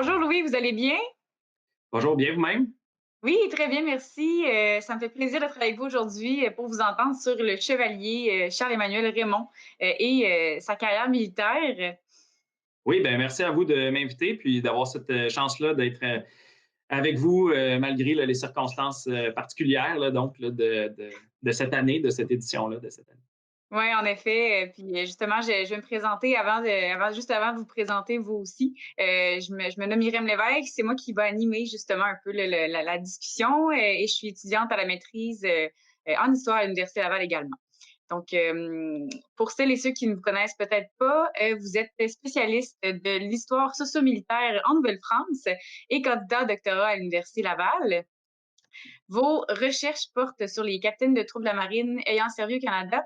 Bonjour Louis, vous allez bien? Bonjour, bien vous-même? Oui, très bien, merci. Ça me fait plaisir d'être avec vous aujourd'hui pour vous entendre sur le chevalier Charles-Emmanuel Raymond et sa carrière militaire. Oui, ben merci à vous de m'inviter puis d'avoir cette chance-là d'être avec vous malgré là, les circonstances particulières là, donc là, de cette année, de cette édition-là, de cette année. Oui, en effet. Puis justement, je vais me présenter juste avant de vous présenter vous aussi. Je me nomme Irène Lévesque, c'est moi qui va animer justement un peu la discussion et je suis étudiante à la maîtrise en histoire à l'Université Laval également. Donc, pour celles et ceux qui ne vous connaissent peut-être pas, vous êtes spécialiste de l'histoire socio-militaire en Nouvelle-France et candidat à doctorat à l'Université Laval. Vos recherches portent sur les capitaines de troupes de la marine ayant servi au Canada,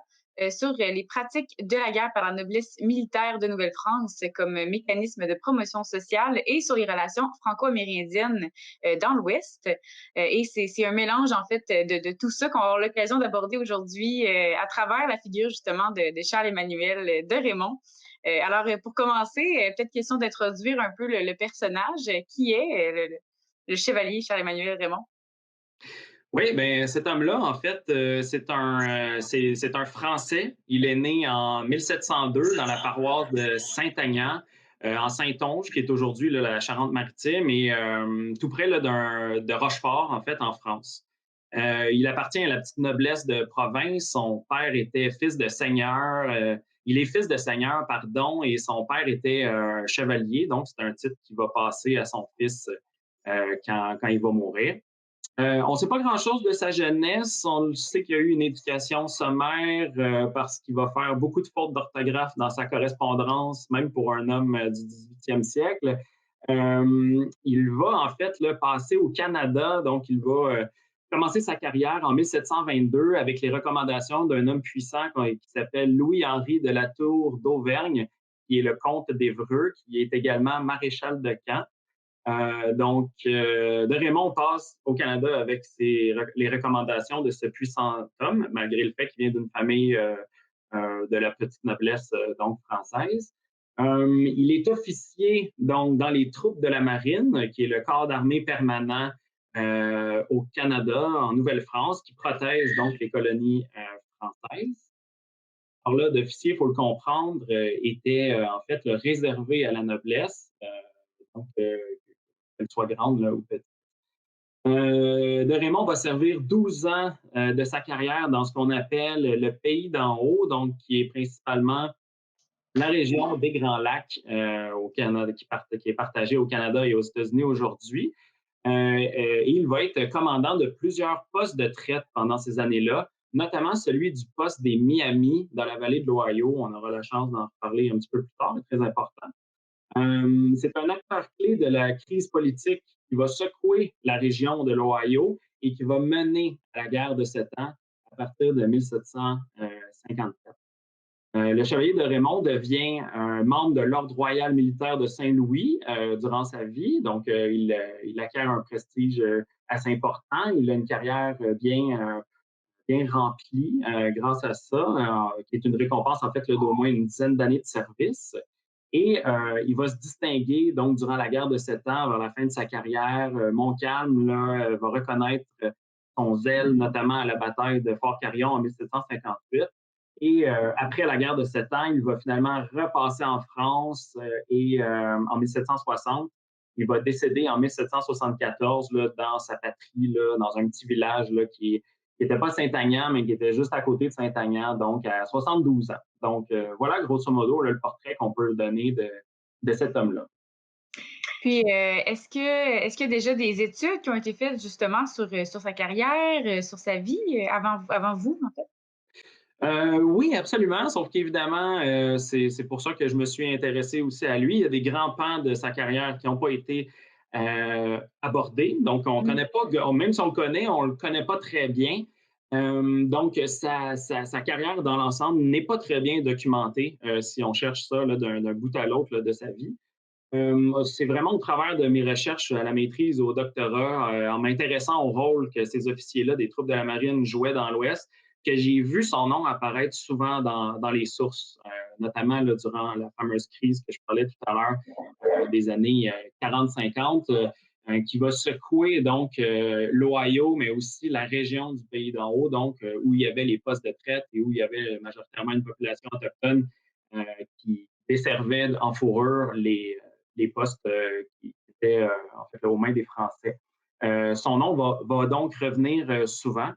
sur les pratiques de la guerre par la noblesse militaire de Nouvelle-France comme mécanisme de promotion sociale et sur les relations franco-amérindiennes dans l'Ouest. Et c'est un mélange, en fait, de tout ça qu'on va avoir l'occasion d'aborder aujourd'hui à travers la figure, justement, de Charles-Emmanuel de Raymond. Pour commencer, peut-être question d'introduire un peu le personnage. Qui est le chevalier Charles-Emmanuel Raymond? Oui, ben cet homme-là, en fait, c'est un Français. Il est né en 1702 dans la paroisse de Saint-Aignan, en Saintonge, qui est aujourd'hui là, la Charente-Maritime, et tout près là, de Rochefort, en fait, en France. Il appartient à la petite noblesse de province. Son père était fils de seigneur. Il est fils de seigneur, pardon, et son père était chevalier. Donc, c'est un titre qui va passer à son fils quand il va mourir. On ne sait pas grand-chose de sa jeunesse. On sait qu'il y a eu une éducation sommaire parce qu'il va faire beaucoup de fautes d'orthographe dans sa correspondance, même pour un homme du 18e siècle. Il va en fait là, passer au Canada, donc il va commencer sa carrière en 1722 avec les recommandations d'un homme puissant qui s'appelle Louis-Henri de la Tour d'Auvergne, qui est le comte d'Évreux, qui est également maréchal de camp. De Raymond passe au Canada avec les recommandations de ce puissant homme, malgré le fait qu'il vient d'une famille de la petite noblesse donc française. Il est officier donc dans les troupes de la marine, qui est le corps d'armée permanent au Canada, en Nouvelle-France, qui protège donc les colonies françaises. Alors là, d'officier, il faut le comprendre, était en fait le réservé à la noblesse. Donc, qu'elle soit grande là, ou petite. De Raymond va servir 12 ans de sa carrière dans ce qu'on appelle le pays d'en haut, donc qui est principalement la région des Grands Lacs au Canada, qui est partagée au Canada et aux États-Unis aujourd'hui. Et il va être commandant de plusieurs postes de traite pendant ces années-là, notamment celui du poste des Miamis dans la vallée de l'Ohio. On aura la chance d'en reparler un petit peu plus tard, mais très important. C'est un acteur clé de la crise politique qui va secouer la région de l'Ohio et qui va mener à la guerre de 7 ans à partir de 1754. Le chevalier de Raymond devient un membre de l'Ordre royal militaire de Saint-Louis durant sa vie. Donc, il acquiert un prestige assez important. Il a une carrière bien remplie grâce à ça, qui est une récompense en fait d'au moins une dizaine d'années de service. Et il va se distinguer donc durant la guerre de 7 ans, vers la fin de sa carrière. Montcalm là, va reconnaître son zèle, notamment à la bataille de Fort-Carillon en 1758. Et après la guerre de 7 ans, il va finalement repasser en France en 1760. Il va décéder en 1774 là, dans sa patrie, là, dans un petit village là, qui n'était pas Saint-Aignan, mais qui était juste à côté de Saint-Aignan, donc à 72 ans. Donc, voilà, grosso modo, là, le portrait qu'on peut donner de cet homme-là. Puis, est-ce qu'il y a déjà des études qui ont été faites justement sur sa carrière, sur sa vie, avant vous, en fait? Oui, absolument, sauf qu'évidemment, c'est pour ça que je me suis intéressé aussi à lui. Il y a des grands pans de sa carrière qui n'ont pas été abordés. Donc, on Mmh. connaît pas, même si on le connaît, on ne le connaît pas très bien. Donc, sa carrière dans l'ensemble n'est pas très bien documentée si on cherche ça là, d'un bout à l'autre là, de sa vie. C'est vraiment au travers de mes recherches à la maîtrise, au doctorat, en m'intéressant au rôle que ces officiers-là des troupes de la marine jouaient dans l'Ouest, que j'ai vu son nom apparaître souvent dans les sources, notamment là, durant la fameuse crise que je parlais tout à l'heure des années 40-50, qui va secouer donc l'Ohio, mais aussi la région du Pays d'en haut, donc où il y avait les postes de traite et où il y avait majoritairement une population autochtone qui desservait en fourrure les postes qui étaient en fait aux mains des Français. Son nom va donc revenir souvent.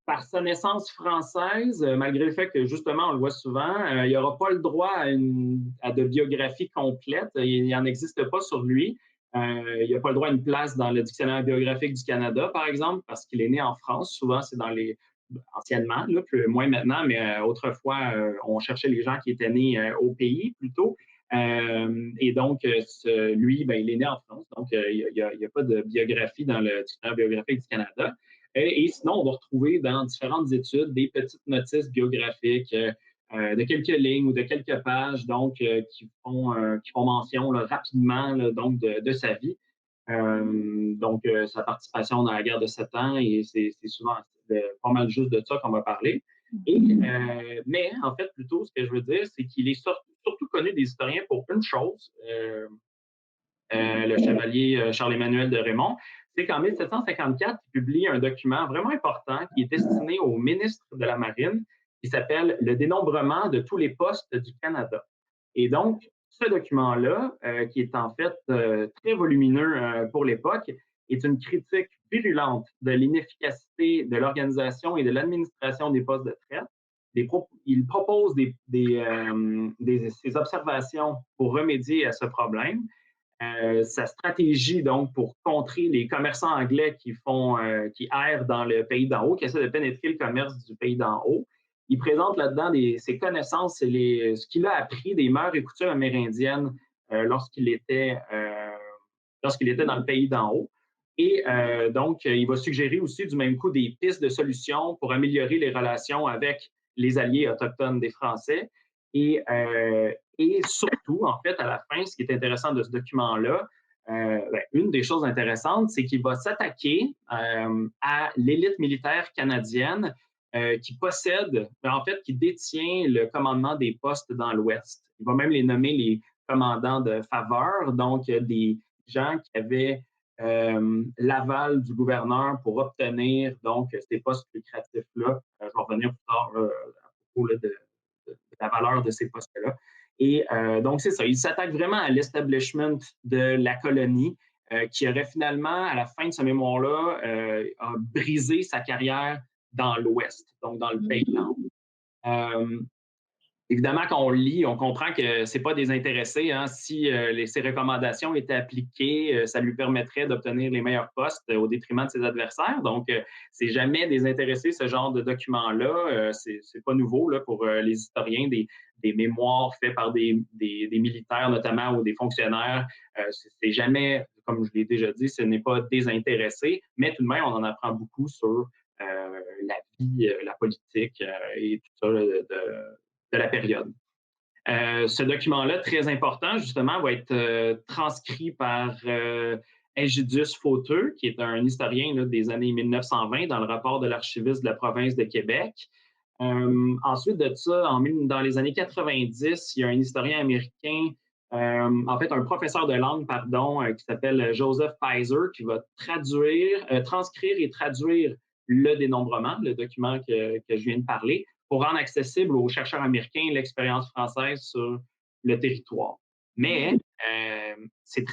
Par sa naissance française, malgré le fait que justement on le voit souvent, il n'aura pas le droit à de biographie complète. Il n'en existe pas sur lui. Il n'a pas le droit à une place dans le dictionnaire biographique du Canada, par exemple, parce qu'il est né en France. Souvent, c'est dans les anciennement, là, moins maintenant, mais autrefois, on cherchait les gens qui étaient nés au pays plutôt. Et donc, lui, ben, il est né en France, donc il n'y a pas de biographie dans le dictionnaire biographique du Canada. Et sinon, on va retrouver dans différentes études des petites notices biographiques de quelques lignes ou de quelques pages, donc qui font mention là, rapidement là, donc de sa vie. Donc, sa participation dans la guerre de 7 ans, et c'est souvent pas mal juste de ça qu'on va parler. Mais en fait, plutôt, ce que je veux dire, c'est qu'il est surtout connu des historiens pour une chose, le chevalier Charles-Emmanuel de Raymond, c'est qu'en 1754, il publie un document vraiment important qui est destiné au ministre de la Marine, qui s'appelle Le dénombrement de tous les postes du Canada. Et donc, ce document-là, qui est en fait très volumineux pour l'époque, est une critique virulente de l'inefficacité de l'organisation et de l'administration des postes de traite. Il propose ses observations pour remédier à ce problème. Sa stratégie, donc, pour contrer les commerçants anglais qui errent dans le pays d'en haut, qui essaient de pénétrer le commerce du pays d'en haut. Il présente là-dedans ses connaissances et ce qu'il a appris des mœurs et coutumes amérindiennes lorsqu'il était dans le pays d'en haut. Et donc, il va suggérer aussi du même coup des pistes de solutions pour améliorer les relations avec les alliés autochtones des Français. Et surtout, en fait, à la fin, ce qui est intéressant de ce document-là, une des choses intéressantes, c'est qu'il va s'attaquer à l'élite militaire canadienne qui possède, en fait, qui détient le commandement des postes dans l'Ouest. Il va même les nommer les commandants de faveur, donc des gens qui avaient l'aval du gouverneur pour obtenir donc ces postes lucratifs-là. Je vais revenir plus tard à propos de la valeur de ces postes-là. Et donc, c'est ça. Il s'attaque vraiment à l'establishment de la colonie qui aurait finalement, à la fin de ce mémoire-là, brisé sa carrière dans l'Ouest, donc dans le Pays-Land. Évidemment, quand on le lit, on comprend que ce n'est pas désintéressé. Hein. Si ces recommandations étaient appliquées, ça lui permettrait d'obtenir les meilleurs postes au détriment de ses adversaires. Donc, c'est jamais désintéressé, ce genre de document-là. C'est pas nouveau là, pour les historiens, des mémoires faits par des militaires notamment ou des fonctionnaires. C'est jamais, comme je l'ai déjà dit, ce n'est pas désintéressé, mais tout de même, on en apprend beaucoup sur la vie, la politique et tout ça de la période. Ce document-là, très important, justement, va être transcrit par Egidius Fauteux, qui est un historien là, des années 1920 dans le rapport de l'archiviste de la province de Québec. Ensuite de ça, dans les années 90, il y a un historien américain, en fait un professeur de langue, qui s'appelle Joseph Pizer, qui va transcrire et traduire le dénombrement, le document que je viens de parler, pour rendre accessible aux chercheurs américains l'expérience française sur le territoire. Mais ces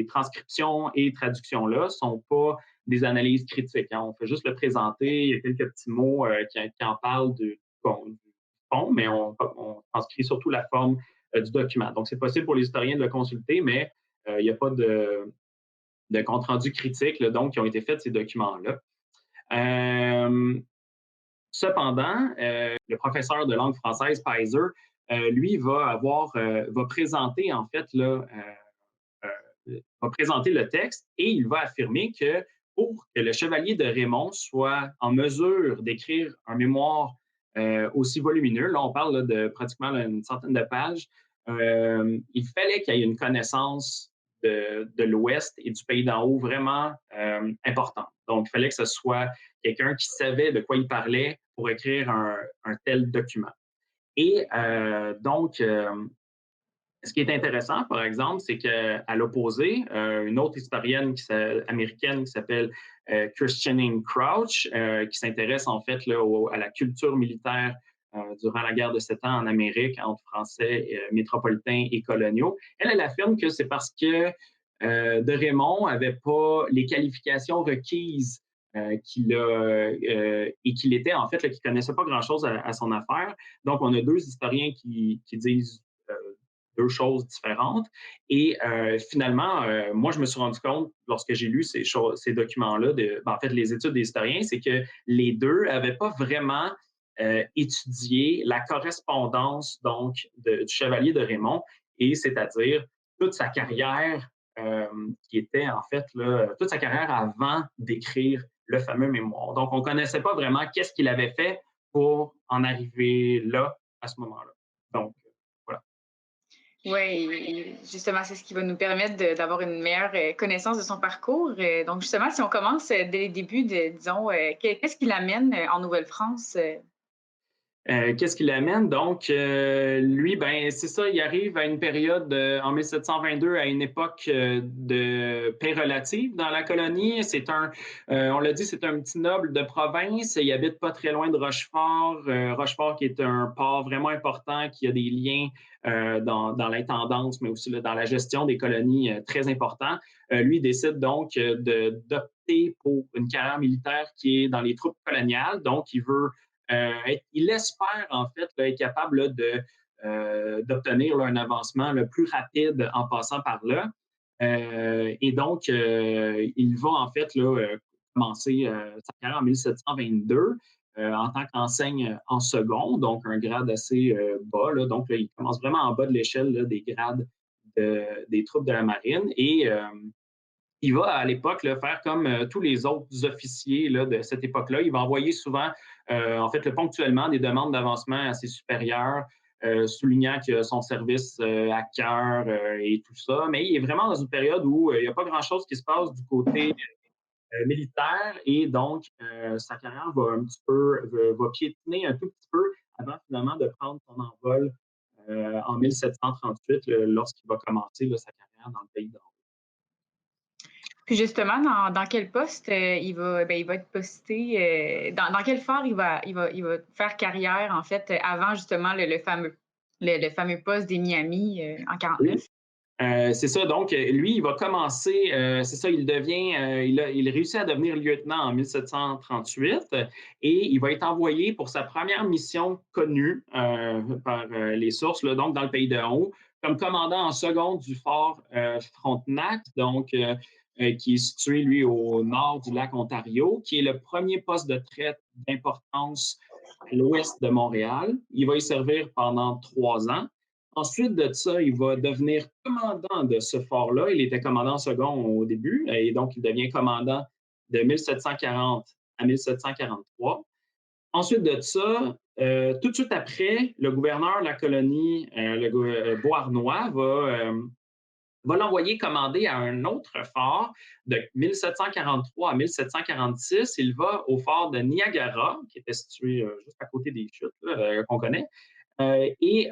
transcriptions et traductions-là ne sont pas des analyses critiques. Hein. On fait juste le présenter, il y a quelques petits mots qui en parlent du fond, mais on transcrit surtout la forme du document. Donc, c'est possible pour les historiens de le consulter, mais il n'y a pas de compte-rendu critique là, donc, qui ont été faits de ces documents-là. Cependant, le professeur de langue française, Pizer, lui, va présenter, en fait, va présenter le texte et il va affirmer que pour que le chevalier de Raymond soit en mesure d'écrire un mémoire aussi volumineux, là, on parle là, de pratiquement une centaine de pages, il fallait qu'il y ait une connaissance de l'Ouest et du pays d'en haut vraiment importante. Donc, il fallait que ce soit quelqu'un qui savait de quoi il parlait pour écrire un tel document. Et donc, ce qui est intéressant, par exemple, c'est qu'à l'opposé, une autre historienne américaine qui s'appelle Christiane Crouch, qui s'intéresse en fait là, à la culture militaire durant la guerre de 7 ans en Amérique entre Français métropolitains et coloniaux, elle affirme que c'est parce que de Raymond n'avait pas les qualifications requises et qu'il était en fait, qu'il ne connaissait pas grand-chose à son affaire. Donc, on a deux historiens qui disent deux choses différentes. Et finalement, moi, je me suis rendu compte, lorsque j'ai lu ces documents-là, en fait, les études des historiens, c'est que les deux n'avaient pas vraiment étudié la correspondance donc du chevalier de Raymond, et c'est-à-dire toute sa carrière qui était en fait là, toute sa carrière avant d'écrire le fameux mémoire. Donc, on ne connaissait pas vraiment qu'est-ce qu'il avait fait pour en arriver là à ce moment-là. Donc, voilà. Oui, justement, c'est ce qui va nous permettre d'avoir une meilleure connaissance de son parcours. Donc, justement, si on commence dès le début, disons, qu'est-ce qui l'amène en Nouvelle-France? Qu'est-ce qui l'amène? Donc, lui, ben, c'est ça, il arrive à une période en 1722, à une époque de paix relative dans la colonie. On l'a dit, c'est un petit noble de province. Il habite pas très loin de Rochefort. Rochefort qui est un port vraiment important, qui a des liens dans l'intendance, mais aussi là, dans la gestion des colonies très importants. Lui décide donc d'opter pour une carrière militaire qui est dans les troupes coloniales. Donc, il espère en fait là, être capable là, d'obtenir un avancement le plus rapide en passant par là. Et donc, il va en fait là, commencer sa carrière en 1722 en tant qu'enseigne en second, donc un grade assez bas. Là, donc, là, il commence vraiment en bas de l'échelle là, des grades des troupes de la marine. Et il va à l'époque là, faire comme tous les autres officiers là, de cette époque-là. Il va envoyer souvent, en fait, ponctuellement des demandes d'avancement à ses supérieurs, soulignant que son service à cœur et tout ça. Mais il est vraiment dans une période où il n'y a pas grand-chose qui se passe du côté militaire et donc sa carrière va un petit peu, va piétiner un tout petit peu avant finalement de prendre son envol en 1738 lorsqu'il va commencer là, sa carrière dans le pays d'Or. Puis justement, dans quel poste il va être posté, dans quel fort il va faire carrière, en fait, avant justement le fameux poste des Miamis en Oui. 49? C'est ça, donc lui, il va commencer, c'est ça, il réussit à devenir lieutenant en 1738 et il va être envoyé pour sa première mission connue par les sources, là, donc dans le pays de Haut, comme commandant en seconde du fort Frontenac, donc qui est situé, lui, au nord du lac Ontario, qui est le premier poste de traite d'importance à l'ouest de Montréal. Il va y servir pendant 3 ans. Ensuite de ça, il va devenir commandant de ce fort-là. Il était commandant second au début et donc il devient commandant de 1740 à 1743. Ensuite de ça, tout de suite après, le gouverneur de la colonie, Beauharnois, va l'envoyer commander à un autre fort de 1743 à 1746. Il va au fort de Niagara, qui était situé juste à côté des chutes qu'on connaît. Et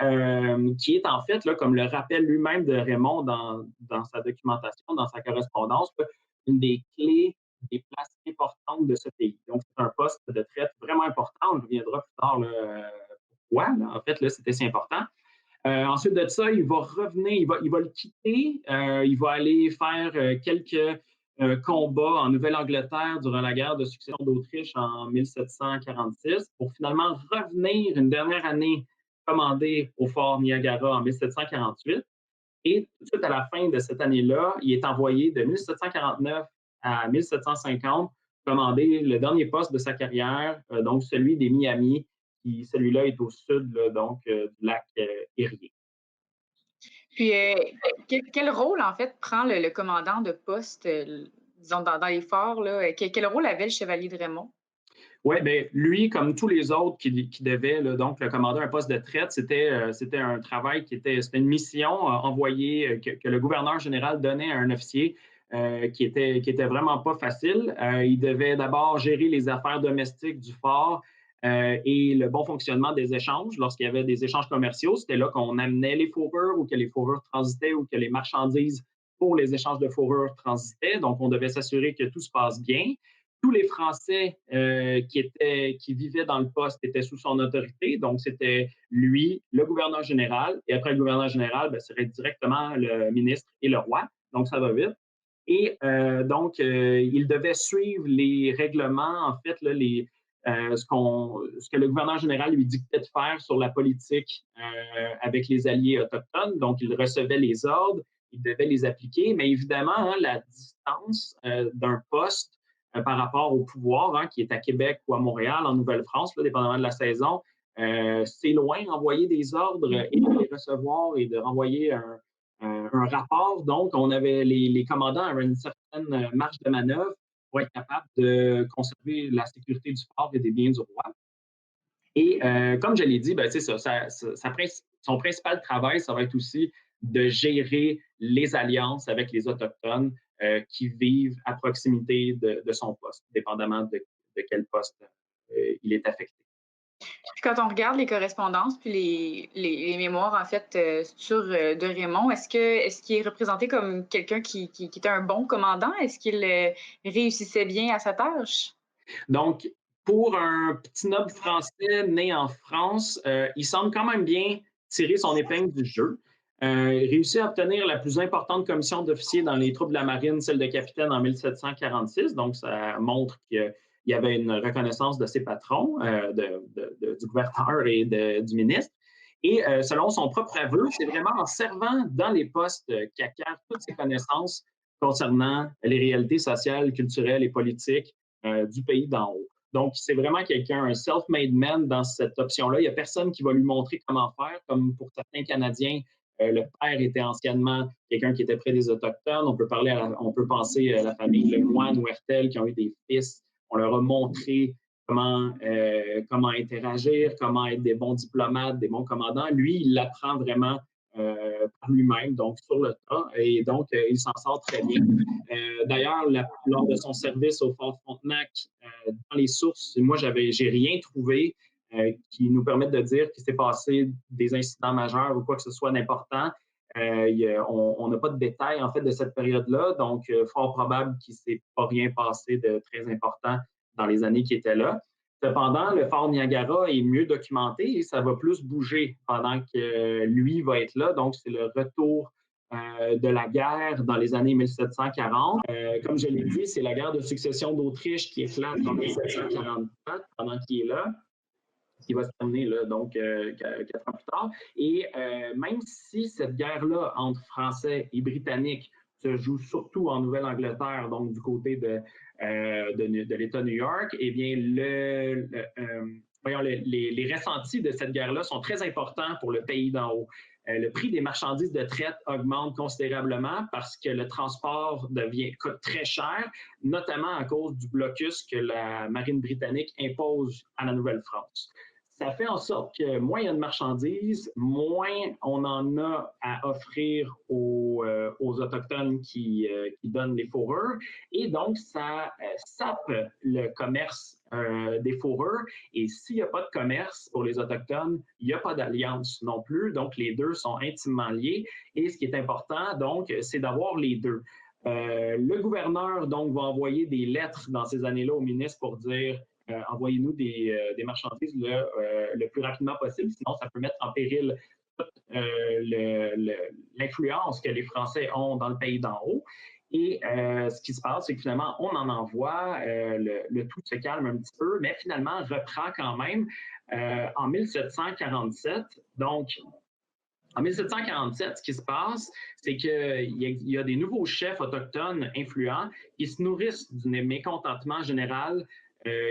qui est en fait, là, comme le rappelle lui-même de Raymond dans sa documentation, dans sa correspondance, là, une des clés des places importantes de ce pays. Donc, c'est un poste de traite vraiment important. On reviendra plus tard là, pourquoi. Là, en fait, là, c'était si important. Ensuite de ça, il va revenir, il va le quitter, il va aller faire quelques combats en Nouvelle-Angleterre durant la guerre de succession d'Autriche en 1746 pour finalement revenir une dernière année commandé au fort Niagara en 1748. Et tout de suite à la fin de cette année-là, il est envoyé de 1749 à 1750 commander le dernier poste de sa carrière, donc celui des Miamis, qui celui-là est au sud là, donc, du lac Erie. Puis, quel rôle, en fait, prend le commandant de poste, disons, dans les forts, là? Quel rôle avait le chevalier de Raymond? Oui, bien, lui, comme tous les autres qui devaient là, donc le commander un poste de traite, c'était un travail c'était une mission envoyée que le gouverneur général donnait à un officier qui était vraiment pas facile. Il devait d'abord gérer les affaires domestiques du fort, et le bon fonctionnement des échanges. Lorsqu'il y avait des échanges commerciaux, c'était là qu'on amenait les fourrures ou que les fourrures transitaient ou que les marchandises pour les échanges de fourrures transitaient. Donc, on devait s'assurer que tout se passe bien. Tous les Français qui vivaient dans le poste étaient sous son autorité. Donc, c'était lui, le gouverneur général, et après le gouverneur général, ben, serait directement le ministre et le roi. Donc, ça va vite. Et donc, il devait suivre les règlements, en fait, là, ce que le gouverneur général lui dictait de faire sur la politique avec les alliés autochtones. Donc, il recevait les ordres, il devait les appliquer, mais évidemment, hein, la distance d'un poste par rapport au pouvoir, hein, qui est à Québec ou à Montréal, en Nouvelle-France, là, dépendamment de la saison, c'est loin d'envoyer des ordres et de les recevoir et de renvoyer un rapport. Donc, on avait les commandants avaient une certaine marge de manœuvre pour être capable de conserver la sécurité du fort et des biens du roi. Et comme je l'ai dit, ben, son principal travail, ça va être aussi de gérer les alliances avec les Autochtones qui vivent à proximité de son poste, dépendamment de quel poste il est affecté. Puis quand on regarde les correspondances puis les mémoires, en fait, sur, de Raymond, est-ce qu'il est représenté comme quelqu'un qui était un bon commandant? Est-ce qu'il, réussissait bien à sa tâche? Donc, pour un petit noble français né en France, il semble quand même bien tirer son épingle du jeu. Il réussit à obtenir la plus importante commission d'officiers dans les troupes de la marine, celle de capitaine en 1746. Donc, ça montre qu'il y avait une reconnaissance de ses patrons, du gouverneur et du ministre. Et selon son propre aveu, c'est vraiment en servant dans les postes qu'acquiert toutes ses connaissances concernant les réalités sociales, culturelles et politiques du pays d'en haut. Donc, c'est vraiment quelqu'un, un self-made man dans cette option-là. Il n'y a personne qui va lui montrer comment faire, comme pour certains Canadiens. Le père était anciennement quelqu'un qui était près des Autochtones. On peut penser à la famille Lemoine ou Hertel qui ont eu des fils. On leur a montré comment interagir, comment être des bons diplomates, des bons commandants. Lui, il l'apprend vraiment par lui-même, donc sur le tas, et donc il s'en sort très bien. D'ailleurs, lors de son service au Fort Frontenac, dans les sources, moi, j'ai rien trouvé qui nous permette de dire qu'il s'est passé des incidents majeurs ou quoi que ce soit d'important. On n'a pas de détails, en fait, de cette période-là, donc fort probable qu'il ne s'est pas rien passé de très important dans les années qui étaient là. Cependant, le fort Niagara est mieux documenté et ça va plus bouger pendant que lui va être là. Donc, c'est le retour de la guerre dans les années 1740. Comme je l'ai dit, c'est la guerre de succession d'Autriche qui éclate en 1744 pendant qu'il est là, qui va se terminer là, donc 4 ans plus tard. Et même si cette guerre-là entre Français et Britanniques se joue surtout en Nouvelle-Angleterre, donc du côté de l'État de New York, eh bien, les ressentis de cette guerre-là sont très importants pour le pays d'en haut. Le prix des marchandises de traite augmente considérablement parce que le transport coûte très cher, notamment à cause du blocus que la marine britannique impose à la Nouvelle-France. Ça fait en sorte que moins il y a de marchandises, moins on en a à offrir aux Autochtones qui donnent les fourrures. Et donc, ça sape le commerce des fourrures. Et s'il n'y a pas de commerce pour les Autochtones, il n'y a pas d'alliance non plus. Donc, les deux sont intimement liés. Et ce qui est important, donc, c'est d'avoir les deux. Le gouverneur, donc, va envoyer des lettres dans ces années-là au ministre pour dire envoyez-nous des marchandises le plus rapidement possible, sinon ça peut mettre en péril toute l'influence que les Français ont dans le pays d'en haut. Et ce qui se passe, c'est que finalement, on en envoie, le tout se calme un petit peu, mais finalement reprend quand même en 1747. Donc, en 1747, ce qui se passe, c'est qu'il y a des nouveaux chefs autochtones influents qui se nourrissent du mécontentement général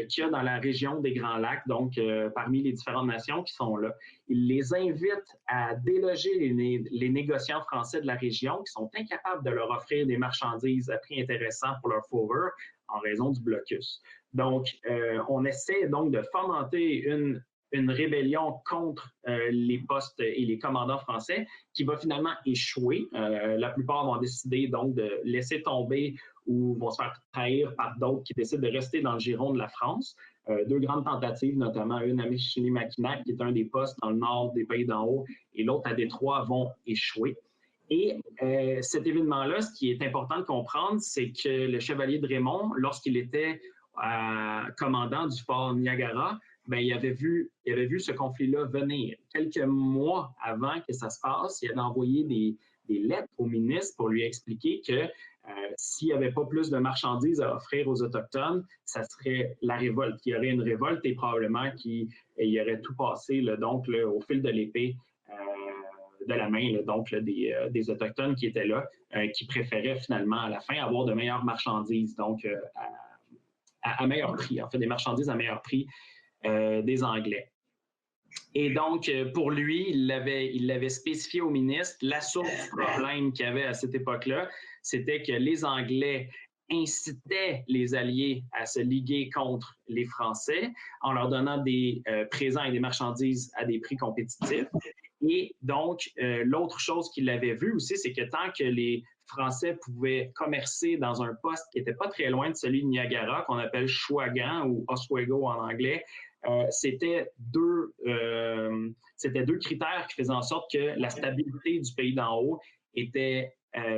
qu'il y a dans la région des Grands Lacs, donc parmi les différentes nations qui sont là. Ils les invitent à déloger les négociants français de la région qui sont incapables de leur offrir des marchandises à prix intéressant pour leur fourrure en raison du blocus. Donc, on essaie donc de fomenter une rébellion contre les postes et les commandants français qui va finalement échouer. La plupart vont décider donc de laisser tomber ou vont se faire trahir par d'autres qui décident de rester dans le giron de la France. Deux grandes tentatives, notamment une à Michilimackinac, qui est un des postes dans le nord des Pays d'en haut, et l'autre à Détroit, vont échouer. Et cet événement-là, ce qui est important de comprendre, c'est que le chevalier de Raymond, lorsqu'il était commandant du fort Niagara, ben, il avait vu ce conflit-là venir. Quelques mois avant que ça se passe, il avait envoyé des lettres au ministre pour lui expliquer que s'il n'y avait pas plus de marchandises à offrir aux Autochtones, ça serait la révolte. Il y aurait une révolte et probablement qu'il y aurait tout passé donc, au fil de l'épée de la main donc, des Autochtones qui étaient là, qui préféraient finalement à la fin avoir de meilleures marchandises, donc à meilleur prix, en fait, des marchandises à meilleur prix des Anglais. Et donc, pour lui, il l'avait spécifié au ministre, la source du problème qu'il y avait à cette époque-là, c'était que les Anglais incitaient les Alliés à se liguer contre les Français en leur donnant des présents et des marchandises à des prix compétitifs. Et donc, l'autre chose qu'il avait vu aussi, c'est que tant que les Français pouvaient commercer dans un poste qui n'était pas très loin de celui de Niagara, qu'on appelle Chouagan ou Oswego en anglais, c'était deux critères qui faisaient en sorte que la stabilité du pays d'en haut était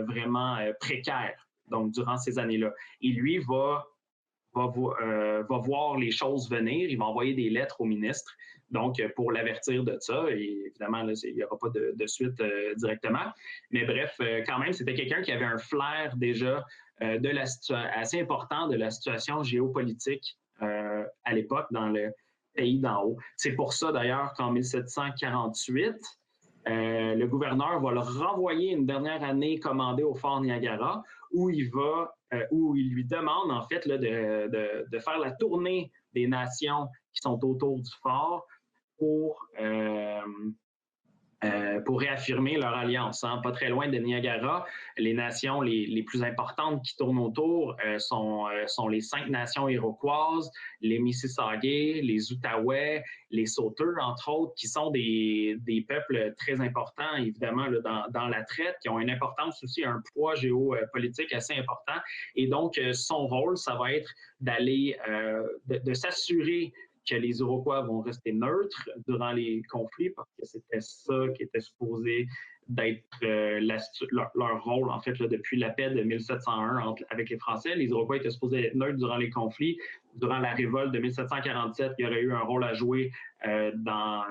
vraiment précaire, donc durant ces années-là. Et lui va voir les choses venir, il va envoyer des lettres au ministre, donc pour l'avertir de ça, et évidemment, là, il n'y aura pas de suite directement. Mais bref, quand même, c'était quelqu'un qui avait un flair déjà assez important de la situation géopolitique à l'époque dans le pays d'en haut. C'est pour ça d'ailleurs qu'en 1748, le gouverneur va le renvoyer une dernière année commandée au fort Niagara, où il lui demande en fait là, de faire la tournée des nations qui sont autour du fort pour réaffirmer leur alliance. Hein. Pas très loin de Niagara, les nations les plus importantes qui tournent autour sont les 5 nations iroquoises, les Mississauga, les Outaouais, les Sauteux, entre autres, qui sont des peuples très importants, évidemment, là, dans la traite, qui ont une importance aussi, un poids géopolitique assez important. Et donc, son rôle, ça va être d'aller, de s'assurer que les Iroquois vont rester neutres durant les conflits parce que c'était ça qui était supposé d'être leur rôle, en fait, là, depuis la paix de 1701 avec les Français. Les Iroquois étaient supposés être neutres durant les conflits. Durant la révolte de 1747, il y aurait eu un rôle à jouer dans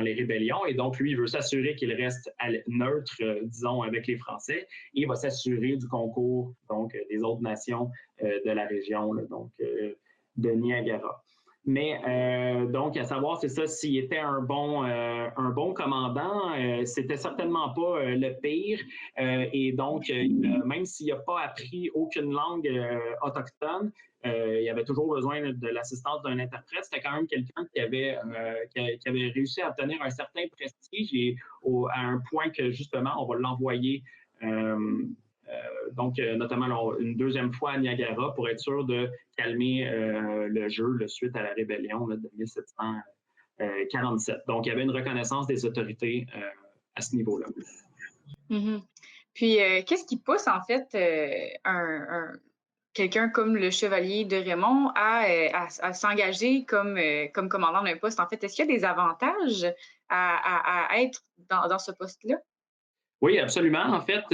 les rébellions. Et donc, lui, il veut s'assurer qu'il reste neutre, disons, avec les Français. Et il va s'assurer du concours donc, des autres nations de la région, là, donc de Niagara. Mais donc, à savoir, c'est ça, s'il était un bon commandant, c'était certainement pas le pire. Et donc, même s'il n'a pas appris aucune langue autochtone, il avait toujours besoin de l'assistance d'un interprète. C'était quand même quelqu'un qui avait réussi à obtenir un certain prestige et à un point que, justement, on va l'envoyer donc, notamment une deuxième fois à Niagara pour être sûr de calmer le jeu suite à la rébellion de 1747. Donc, il y avait une reconnaissance des autorités à ce niveau-là. Mm-hmm. Puis, qu'est-ce qui pousse, en fait, quelqu'un comme le chevalier de Raymond à s'engager comme commandant d'un poste? En fait, est-ce qu'il y a des avantages à être dans ce poste-là? Oui, absolument. En fait,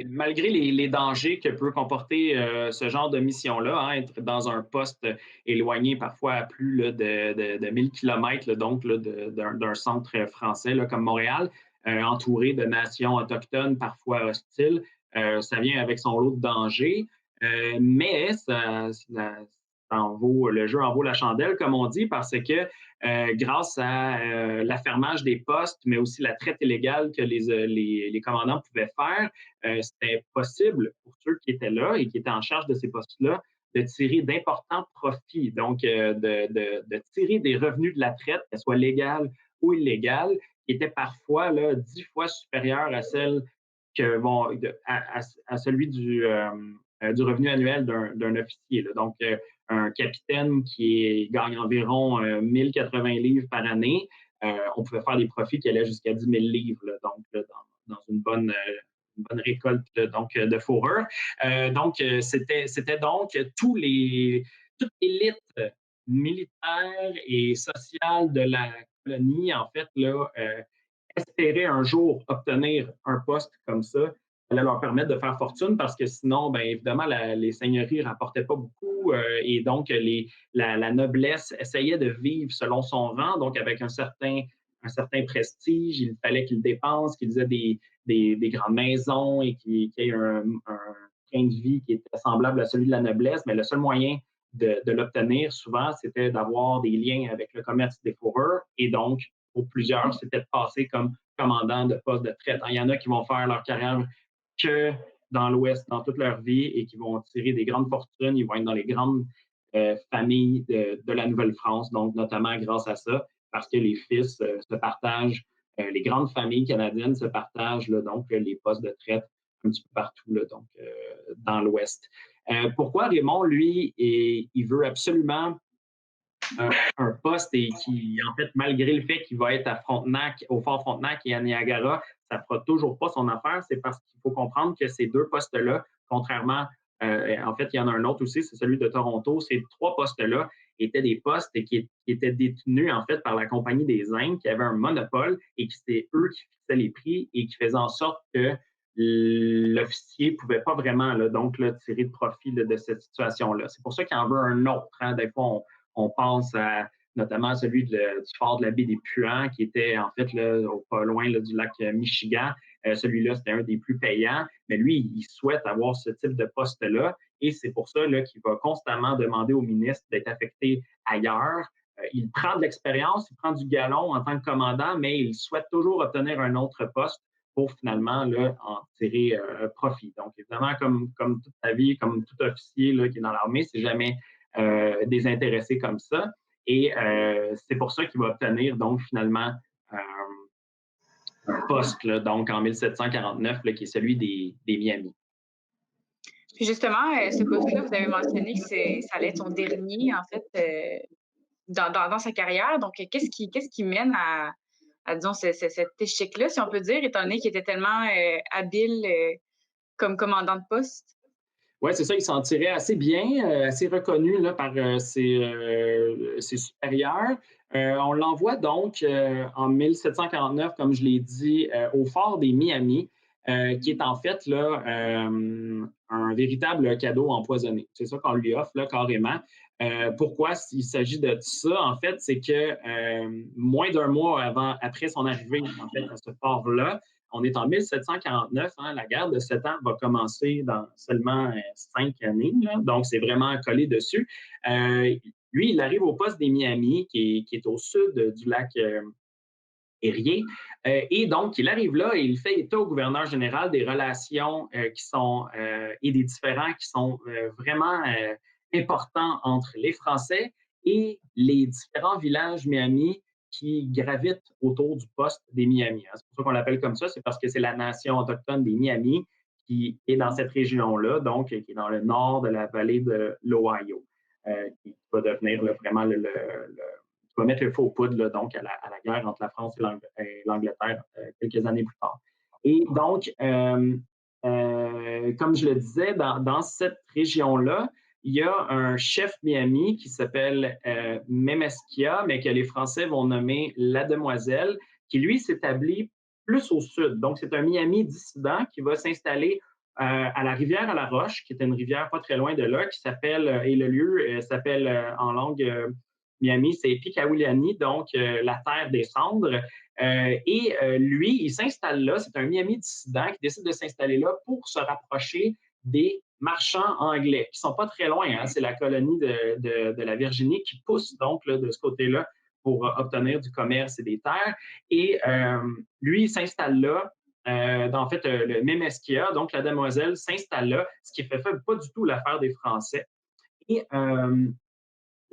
malgré les dangers que peut comporter ce genre de mission-là, hein, être dans un poste éloigné parfois à plus là, de 1000 km, donc d'un centre français là, comme Montréal, entouré de nations autochtones parfois hostiles, ça vient avec son lot de dangers, mais le jeu en vaut la chandelle, comme on dit, parce que grâce à l'affermage des postes, mais aussi la traite illégale que les commandants pouvaient faire, c'était possible pour ceux qui étaient là et qui étaient en charge de ces postes-là de tirer d'importants profits, donc de tirer des revenus de la traite, qu'elles soient légales ou illégales, qui étaient parfois là, 10 fois supérieures à celles à celui du revenu annuel d'un officier, là. Donc, un capitaine gagne environ 1080 livres par année, on pouvait faire des profits qui allaient jusqu'à 10 000 livres, là, donc là, dans une bonne récolte donc, de fourrure. C'était donc toute l'élite militaire et sociale de la colonie, en fait, là, espérer un jour obtenir un poste comme ça allait leur permettre de faire fortune parce que sinon, bien évidemment, les seigneuries ne rapportaient pas beaucoup et donc la noblesse essayait de vivre selon son rang, donc avec un certain prestige. Il fallait qu'ils dépensent, qu'ils aient des grandes maisons et qu'il y ait un train de vie qui était semblable à celui de la noblesse, mais le seul moyen de l'obtenir, souvent, c'était d'avoir des liens avec le commerce des fourrures et donc pour plusieurs, c'était de passer comme commandant de poste de traite. Il y en a qui vont faire leur carrière que dans l'Ouest, dans toute leur vie, et qui vont tirer des grandes fortunes. Ils vont être dans les grandes familles de la Nouvelle-France, donc notamment grâce à ça, parce que les fils se partagent, les grandes familles canadiennes se partagent là, donc les postes de traite un petit peu partout là, donc, dans l'Ouest. Pourquoi Raymond, lui, il veut absolument un poste et qui, en fait, malgré le fait qu'il va être à Frontenac, au Fort Frontenac et à Niagara, ça ne fera toujours pas son affaire. C'est parce qu'il faut comprendre que ces deux postes-là, contrairement, en fait, il y en a un autre aussi, c'est celui de Toronto. Ces trois postes-là étaient des postes qui étaient détenus, en fait, par la Compagnie des Indes, qui avait un monopole et qui c'était eux qui fixaient les prix et qui faisaient en sorte que l'officier ne pouvait pas vraiment là, donc, là, tirer de profit là, de cette situation-là. C'est pour ça qu'il en veut un autre. Hein. Des fois, on pense notamment à celui du fort de la baie des Puants, qui était en fait là, pas loin là, du lac Michigan. Celui-là, c'était un des plus payants, mais lui, il souhaite avoir ce type de poste-là et c'est pour ça là, qu'il va constamment demander au ministre d'être affecté ailleurs. Il prend de l'expérience, il prend du galon en tant que commandant, mais il souhaite toujours obtenir un autre poste pour finalement là, en tirer profit. Donc, évidemment, comme toute sa vie, comme tout officier là, qui est dans l'armée, c'est jamais désintéressé comme ça. Et c'est pour ça qu'il va obtenir donc finalement un poste là, donc en 1749 là, qui est celui des Miamis. Puis justement, ce poste-là, vous avez mentionné que ça allait être son dernier, en fait, dans sa carrière. Donc, qu'est-ce qui mène à disons, cet échec-là, si on peut dire, étant donné qu'il était tellement habile comme commandant de poste? Oui, c'est ça, il s'en tirait assez bien, assez reconnu là, par ses supérieurs. On l'envoie donc en 1749, comme je l'ai dit, au fort des Miamis, qui est en fait là, un véritable cadeau empoisonné. C'est ça qu'on lui offre là, carrément. Pourquoi il s'agit de ça? En fait, c'est que moins d'un mois après son arrivée en fait, à ce fort-là, on est en 1749, hein, la guerre de 7 ans va commencer dans seulement 5 années, là, donc c'est vraiment collé dessus. Lui, il arrive au poste des Miamis, qui est au sud du lac Erie, et donc il arrive là et il fait état au gouverneur général des relations qui sont et des différends qui sont vraiment importants entre les Français et les différents villages Miamis qui gravitent autour du poste des Miamis. C'est pour ça qu'on l'appelle comme ça, c'est parce que c'est la nation autochtone des Miamis qui est dans cette région-là, donc qui est dans le nord de la vallée de l'Ohio, qui va devenir là, vraiment qui va mettre le feu aux poudres là, donc à la guerre entre la France et l'Angleterre quelques années plus tard. Et donc, comme je le disais, dans cette région-là, il y a un chef Miami qui s'appelle Memeskia, mais que les Français vont nommer la Demoiselle, qui lui s'établit plus au sud. Donc, c'est un Miami dissident qui va s'installer à la rivière à la Roche, qui est une rivière pas très loin de là, qui s'appelle, et le lieu s'appelle en langue Miami, c'est Pickawillani, donc la terre des cendres. Et lui, il s'installe là. C'est un Miami dissident qui décide de s'installer là pour se rapprocher des marchands anglais, qui ne sont pas très loin. Hein. C'est la colonie de la Virginie qui pousse donc là, de ce côté-là pour obtenir du commerce et des terres. Et lui, il s'installe là. En fait, le Memeskia, donc la demoiselle, s'installe là, ce qui fait pas du tout l'affaire des Français. Et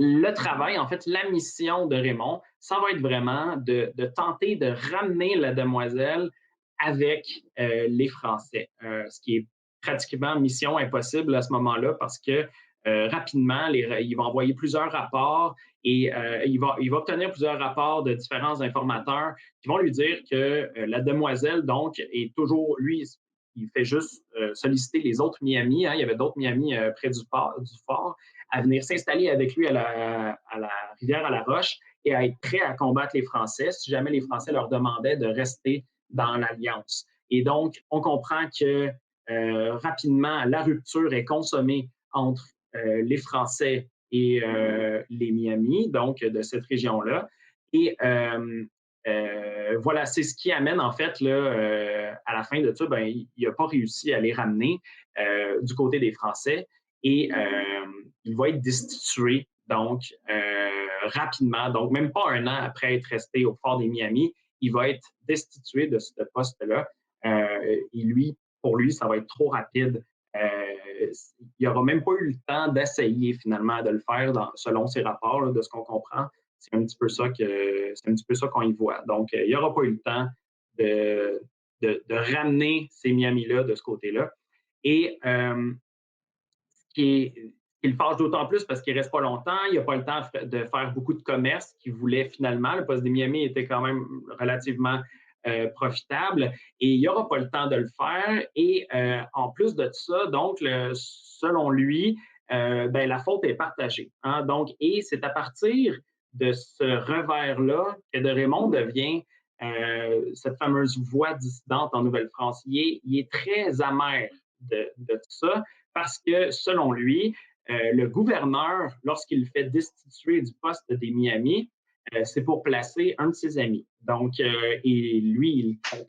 le travail, en fait, la mission de Raymond, ça va être vraiment de tenter de ramener la demoiselle avec les Français, ce qui est pratiquement mission impossible à ce moment-là parce que rapidement, il va envoyer plusieurs rapports et il va obtenir plusieurs rapports de différents informateurs qui vont lui dire que la demoiselle, donc, est toujours, lui, il fait juste solliciter les autres Miami. Hein, il y avait d'autres Miami près du fort à venir s'installer avec lui à la rivière à la Roche et à être prêt à combattre les Français si jamais les Français leur demandaient de rester dans l'Alliance. Et donc, on comprend que rapidement, la rupture est consommée entre les Français et les Miami, donc de cette région-là. Et voilà, c'est ce qui amène en fait là, à la fin de ça, ben, il n'a pas réussi à les ramener du côté des Français et il va être destitué donc rapidement, donc même pas un an après être resté au fort des Miami, il va être destitué de ce poste-là. Et lui, pour lui, ça va être trop rapide. Il n'aura même pas eu le temps d'essayer finalement de le faire selon ses rapports, là, de ce qu'on comprend. C'est un petit peu ça qu'on y voit. Donc, il n'aura pas eu le temps de ramener ces Miami-là de ce côté-là. Et qui le fâche d'autant plus parce qu'il ne reste pas longtemps, il n'a pas le temps de faire beaucoup de commerce qu'il voulait finalement. Le poste des Miami était quand même relativement profitable et il n'aura pas le temps de le faire. Et en plus de ça, donc, selon lui, ben, la faute est partagée. Hein? Donc, et c'est à partir de ce revers-là que de Raymond devient cette fameuse voix dissidente en Nouvelle-France. Il est très amer de tout ça parce que, selon lui, le gouverneur, lorsqu'il fait destituer du poste des Miami, c'est pour placer un de ses amis. Donc, et lui, il comprend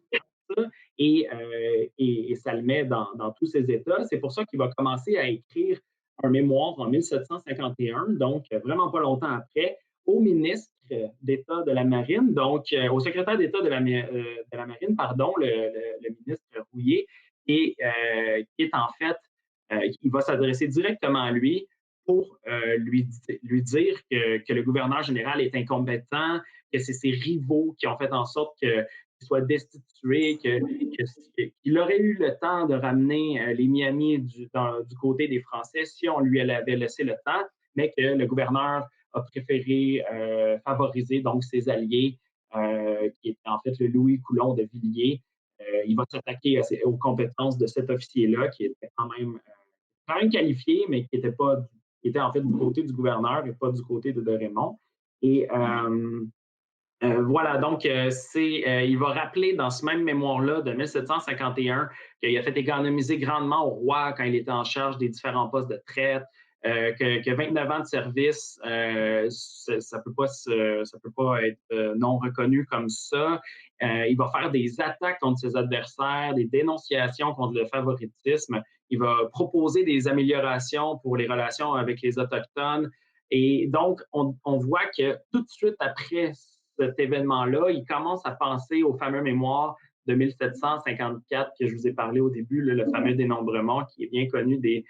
ça et ça le met dans tous ses états. C'est pour ça qu'il va commencer à écrire un mémoire en 1751, donc vraiment pas longtemps après, au ministre d'État de la Marine, donc au secrétaire d'État de la Marine, pardon, le ministre Rouillé, qui est en fait, il va s'adresser directement à lui pour lui dire que le gouverneur général est incompétent, que c'est ses rivaux qui ont fait en sorte qu'il soit destitué, qu'il aurait eu le temps de ramener les Miami du côté des Français si on lui avait laissé le temps, mais que le gouverneur a préféré favoriser donc ses alliés, qui était en fait le Louis Coulon de Villiers. Il va s'attaquer aux compétences de cet officier-là, qui était quand même qualifié, mais qui était en fait du côté du gouverneur et pas du côté de Raymond. Et voilà, donc il va rappeler dans ce même mémoire-là de 1751 qu'il a fait économiser grandement au roi quand il était en charge des différents postes de traite, que 29 ans de service, ça peut pas être non reconnu comme ça. Il va faire des attaques contre ses adversaires, des dénonciations contre le favoritisme. Il va proposer des améliorations pour les relations avec les Autochtones. Et donc, on voit que tout de suite après cet événement-là, il commence à penser au fameux mémoire de 1754 que je vous ai parlé au début, le fameux dénombrement qui est bien connu des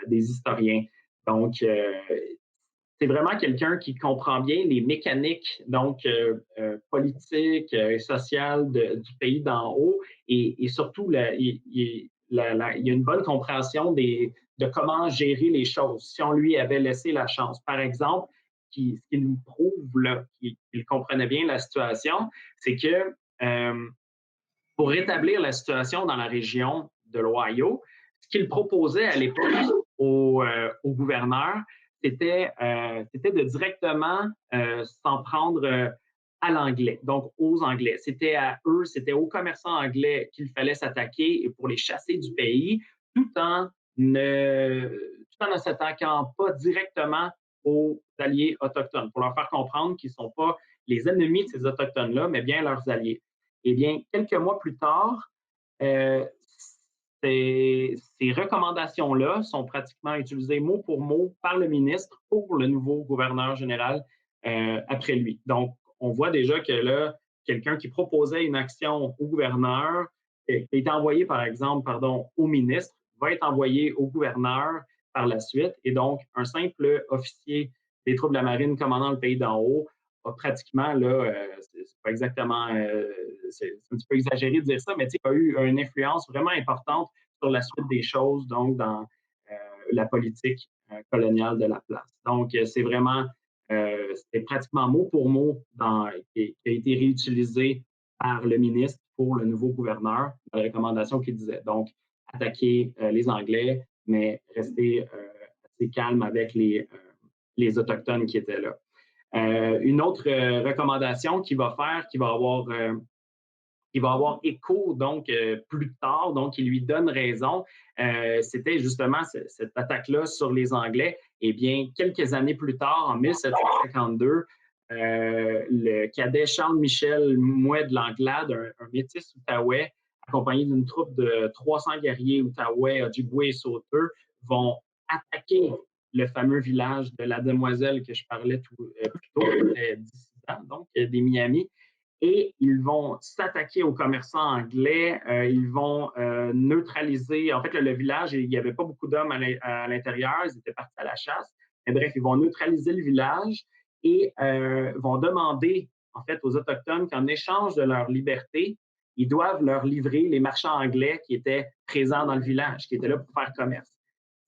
historiens. Donc, c'est vraiment quelqu'un qui comprend bien les mécaniques donc politiques et sociales du pays d'en haut et surtout, il y a une bonne compréhension de comment gérer les choses si on lui avait laissé la chance. Par exemple, ce qui nous prouve qu'il comprenait bien la situation, c'est que pour rétablir la situation dans la région de l'Ohio, ce qu'il proposait à l'époque au gouverneur, c'était de directement s'en prendre à l'anglais, donc aux Anglais. C'était à eux, c'était aux commerçants anglais qu'il fallait s'attaquer et pour les chasser du pays, tout en ne s'attaquant pas directement aux alliés autochtones, pour leur faire comprendre qu'ils ne sont pas les ennemis de ces Autochtones-là, mais bien leurs alliés. Eh bien, quelques mois plus tard, ces recommandations-là sont pratiquement utilisées mot pour mot par le ministre pour le nouveau gouverneur général après lui. Donc, on voit déjà que là, quelqu'un qui proposait une action au gouverneur, qui est envoyé, par exemple, au ministre, va être envoyé au gouverneur par la suite. Et donc, un simple officier des troupes de la marine commandant le pays d'en haut a pratiquement, là, pas exactement, c'est un petit peu exagéré de dire ça, mais il a eu une influence vraiment importante sur la suite des choses, donc dans la politique coloniale de la place. Donc, c'est vraiment, c'était pratiquement mot pour mot qui a été réutilisé par le ministre pour le nouveau gouverneur, la recommandation qu'il disait. Donc, attaquer les Anglais, mais rester assez calme avec les Autochtones qui étaient là. Une autre recommandation qui va avoir écho donc plus tard, donc il lui donne raison, c'était justement cette attaque-là sur les Anglais. Eh bien, quelques années plus tard, en 1752, le cadet Charles-Michel Mouet de l'Anglade, un métis outaouais, accompagné d'une troupe de 300 guerriers outaouais, Ojibwés et Sauteux, vont attaquer le fameux village de la Demoiselle que je parlais plus tôt, dissident, donc des Miamis, et ils vont s'attaquer aux commerçants anglais, ils vont neutraliser, en fait, le village, il n'y avait pas beaucoup d'hommes à l'intérieur, ils étaient partis à la chasse, mais bref, ils vont neutraliser le village et vont demander, en fait, aux Autochtones qu'en échange de leur liberté, ils doivent leur livrer les marchands anglais qui étaient présents dans le village, qui étaient là pour faire commerce.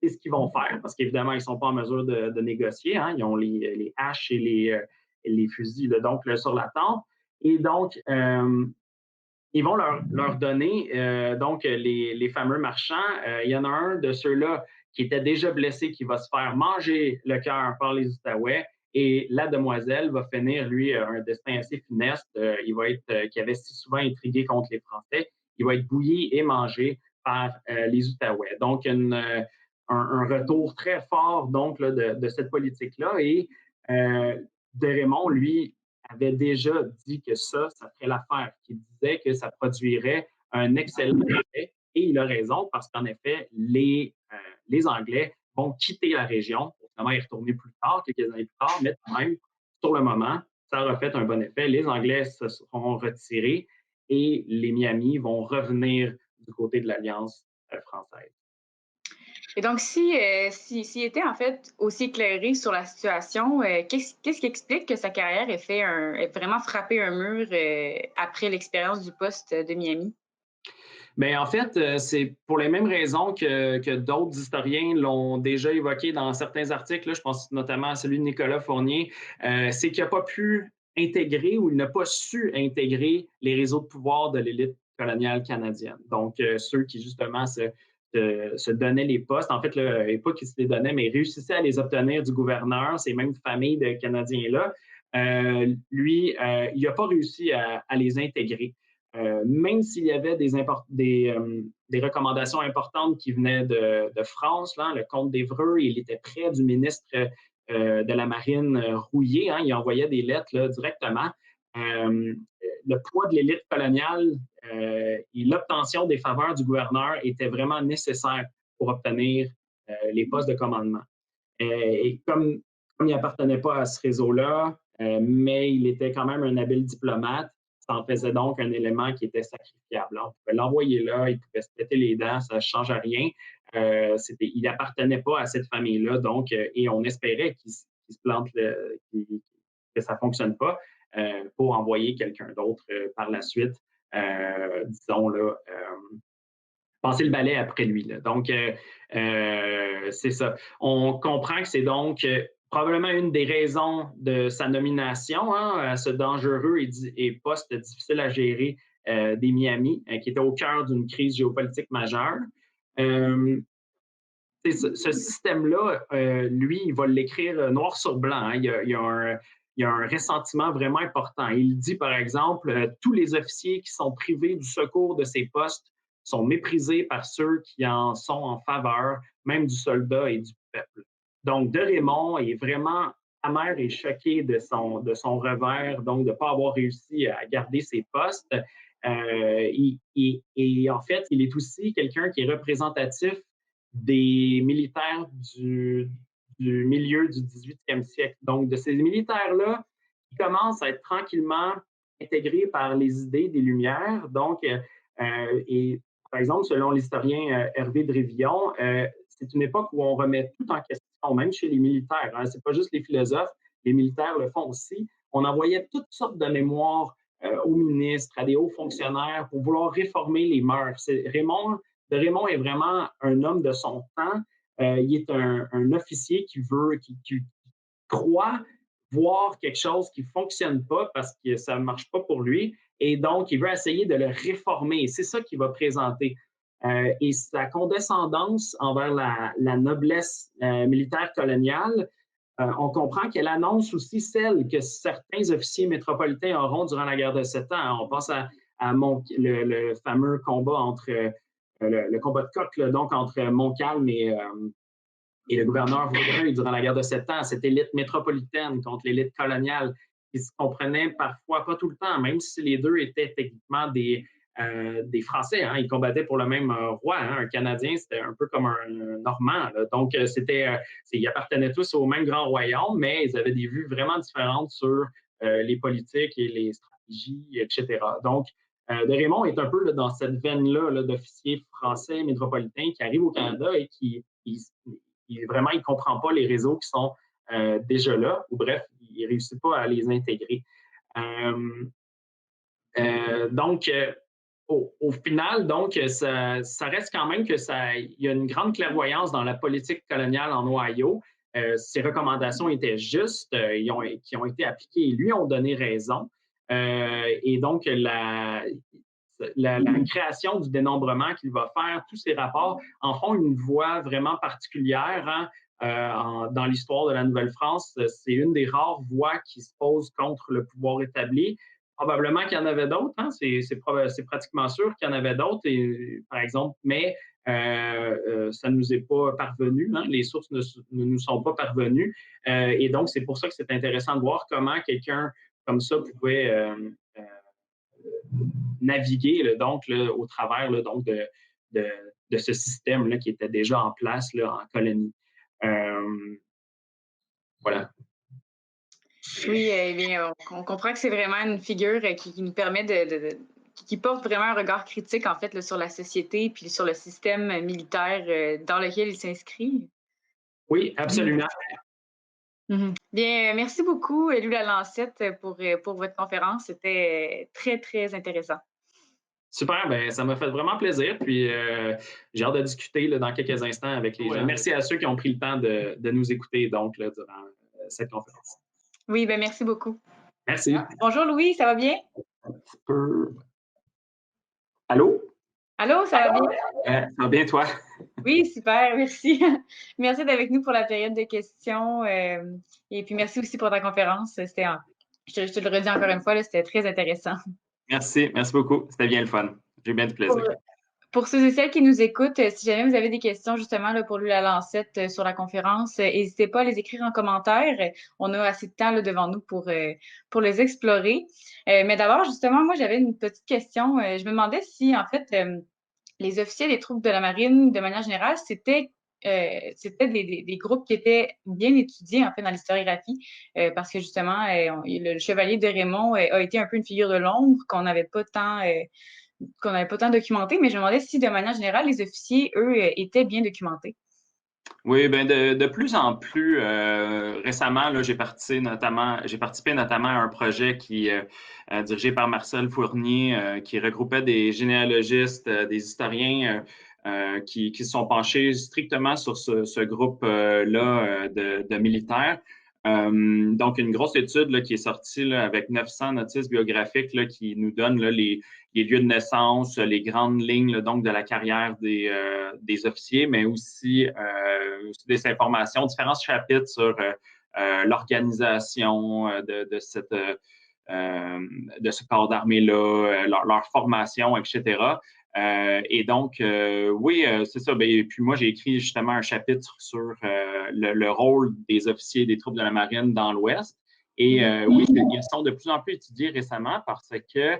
C'est ce qu'ils vont faire, parce qu'évidemment, ils ne sont pas en mesure de négocier, hein, ils ont les haches et les fusils donc, sur la tente. Et donc, ils vont leur donner donc les fameux marchands. Il y en a un de ceux-là qui était déjà blessé qui va se faire manger le cœur par les Outaouais. Et la demoiselle va finir, lui, un destin assez funeste. Il va être, qui avait si souvent intrigué contre les Français, il va être bouilli et mangé par les Outaouais. Donc, un retour très fort donc, là, de cette politique-là. Et de Raymond, lui, avait déjà dit que ça ferait l'affaire, qu'il disait que ça produirait un excellent effet. Et il a raison, parce qu'en effet, les Anglais vont quitter la région, pour finalement y retourner plus tard, quelques années plus tard, mais quand même, sur le moment, ça aura fait un bon effet. Les Anglais se seront retirés et les Miamis vont revenir du côté de l'Alliance française. Et donc, s'il était en fait aussi éclairé sur la situation, qu'est-ce qui explique que sa carrière ait vraiment frappé un mur après l'expérience du poste de Miami? Mais en fait, c'est pour les mêmes raisons que d'autres historiens l'ont déjà évoqué dans certains articles. Là, je pense notamment à celui de Nicolas Fournier. C'est qu'il n'a pas pu intégrer ou il n'a pas su intégrer les réseaux de pouvoir de l'élite coloniale canadienne. Donc, ceux qui, justement, se donnaient les postes. En fait, là, pas qu'ils se les donnaient, mais réussissaient à les obtenir du gouverneur, ces mêmes familles de Canadiens-là. Lui, il n'a pas réussi à les intégrer. Même s'il y avait des recommandations importantes qui venaient de France, là, le comte d'Évreux, il était près du ministre de la Marine Rouillé, hein, il envoyait des lettres là, directement. Le poids de l'élite coloniale et l'obtention des faveurs du gouverneur était vraiment nécessaire pour obtenir les postes de commandement. Et comme il n'appartenait pas à ce réseau-là, mais il était quand même un habile diplomate, ça en faisait donc un élément qui était sacrifiable. On pouvait l'envoyer là, il pouvait se péter les dents, ça ne change rien. Il n'appartenait pas à cette famille-là, donc, et on espérait qu'il se plante, que ça ne fonctionne pas, pour envoyer quelqu'un d'autre par la suite, disons, là, passer le balai après lui. Là. Donc, c'est ça. On comprend que c'est donc probablement une des raisons de sa nomination hein, à ce dangereux et poste difficile à gérer des Miamis, qui était au cœur d'une crise géopolitique majeure. Ce système-là, lui, il va l'écrire noir sur blanc. Hein. Il y a un ressentiment vraiment important. Il dit, par exemple, tous les officiers qui sont privés du secours de ces postes sont méprisés par ceux qui en sont en faveur, même du soldat et du peuple. Donc, de Raymond est vraiment amer et choqué de son revers, donc de ne pas avoir réussi à garder ses postes. Et en fait, il est aussi quelqu'un qui est représentatif des militaires du milieu du 18e siècle. Donc, de ces militaires-là qui commencent à être tranquillement intégrés par les idées des Lumières. Donc, et par exemple, selon l'historien Hervé Drévillon, c'est une époque où on remet tout en question, même chez les militaires. Hein. Ce n'est pas juste les philosophes, les militaires le font aussi. On envoyait toutes sortes de mémoires aux ministres, à des hauts fonctionnaires pour vouloir réformer les mœurs. Raymond est vraiment un homme de son temps. Il est un officier qui croit voir quelque chose qui ne fonctionne pas parce que ça ne marche pas pour lui. Et donc, il veut essayer de le réformer. C'est ça qu'il va présenter. Et sa condescendance envers la noblesse militaire coloniale, on comprend qu'elle annonce aussi celle que certains officiers métropolitains auront durant la guerre de 7 ans. On pense à le fameux combat le combat de coq, là, donc entre Montcalm et le gouverneur Vaudreuil durant la guerre de 7 ans, cette élite métropolitaine contre l'élite coloniale qui se comprenait parfois, pas tout le temps, même si les deux étaient techniquement des Français. Hein, ils combattaient pour le même roi. Hein, un Canadien, c'était un peu comme un Normand. Là. Donc, ils appartenaient tous au même grand royaume, mais ils avaient des vues vraiment différentes sur les politiques et les stratégies, etc. Donc, de Raymond est un peu là, dans cette veine-là là, d'officier français métropolitain qui arrive au Canada et qui vraiment, il ne comprend pas les réseaux qui sont déjà là, ou bref, il ne réussit pas à les intégrer. Donc, au final, donc, ça reste quand même il y a une grande clairvoyance dans la politique coloniale en Ohio. Ces recommandations étaient justes, qui ont été appliquées et lui ont donné raison. Et donc, la création du dénombrement qu'il va faire, tous ces rapports en font une voie vraiment particulière. Hein, dans l'histoire de la Nouvelle-France, c'est une des rares voix qui se pose contre le pouvoir établi. Probablement qu'il y en avait d'autres, hein? C'est pratiquement sûr qu'il y en avait d'autres, par exemple, mais ça ne nous est pas parvenu, hein? Les sources ne nous sont pas parvenues. Et donc, c'est pour ça que c'est intéressant de voir comment quelqu'un comme ça pouvait naviguer là, donc, là, au travers là, donc, de ce système là, qui était déjà en place là, en colonie. Voilà. Oui, eh bien, on comprend que c'est vraiment une figure qui nous permet qui porte vraiment un regard critique, en fait, là, sur la société puis sur le système militaire dans lequel il s'inscrit. Oui, absolument. Bien, merci beaucoup, Lou Lalancette, pour votre conférence. C'était très, très intéressant. Super, ben, ça m'a fait vraiment plaisir. Puis j'ai hâte de discuter là, dans quelques instants avec les gens. Merci à ceux qui ont pris le temps de nous écouter donc, là, durant cette conférence. Oui, ben merci beaucoup. Merci. Bonjour Louis, ça va bien? Un petit peu. Allô? Allô, ça va bien? Ça va bien, toi? Oui, super, merci. Merci d'être avec nous pour la période de questions. Et puis merci aussi pour ta conférence. Je te le redis encore une fois, c'était très intéressant. Merci beaucoup. C'était bien le fun. J'ai bien du plaisir. Pour ceux et celles qui nous écoutent, si jamais vous avez des questions justement là, pour Lou Lalancette sur la conférence, n'hésitez pas à les écrire en commentaire. On a assez de temps là, devant nous pour les explorer. Mais d'abord, justement, moi, j'avais une petite question. Je me demandais si, en fait, les officiers des troupes de la marine, de manière générale, c'était des groupes qui étaient bien étudiés, en fait, dans l'historiographie, parce que justement, le chevalier de Raymond a été un peu une figure de l'ombre qu'on n'avait pas tant documenté, mais je me demandais si, de manière générale, les officiers, eux, étaient bien documentés. Oui, ben de plus en plus récemment, là, j'ai participé notamment à un projet dirigé par Marcel Fournier, qui regroupait des généalogistes, des historiens qui se sont penchés strictement sur ce groupe-là de militaires. Donc, une grosse étude là, qui est sortie là, avec 900 notices biographiques là, qui nous donnent là, les lieux de naissance, les grandes lignes là, donc de la carrière des officiers, mais aussi des informations, différents chapitres sur l'organisation de ce corps d'armée-là, leur formation, etc. Et donc, oui, c'est ça. Ben, puis moi, j'ai écrit justement un chapitre sur le rôle des officiers des troupes de la marine dans l'Ouest. Et oui, ils sont de plus en plus étudiés récemment parce que,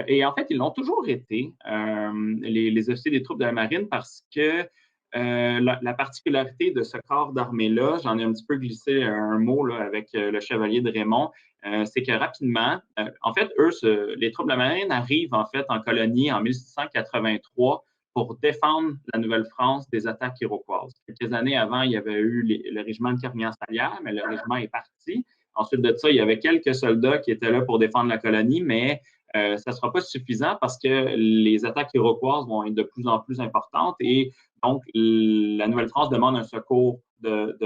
et en fait, ils l'ont toujours été, les officiers des troupes de la marine, parce que la particularité de ce corps d'armée-là, j'en ai un petit peu glissé un mot là, avec le chevalier de Raymond, c'est que rapidement, en fait, les troupes de la marine arrivent en fait en colonie en 1683 pour défendre la Nouvelle-France des attaques iroquoises. Quelques années avant, il y avait eu le régiment de Carignan-Salière, mais le régiment est parti. Ensuite de ça, il y avait quelques soldats qui étaient là pour défendre la colonie, mais ça ne sera pas suffisant parce que les attaques iroquoises vont être de plus en plus importantes et donc la Nouvelle-France demande un secours de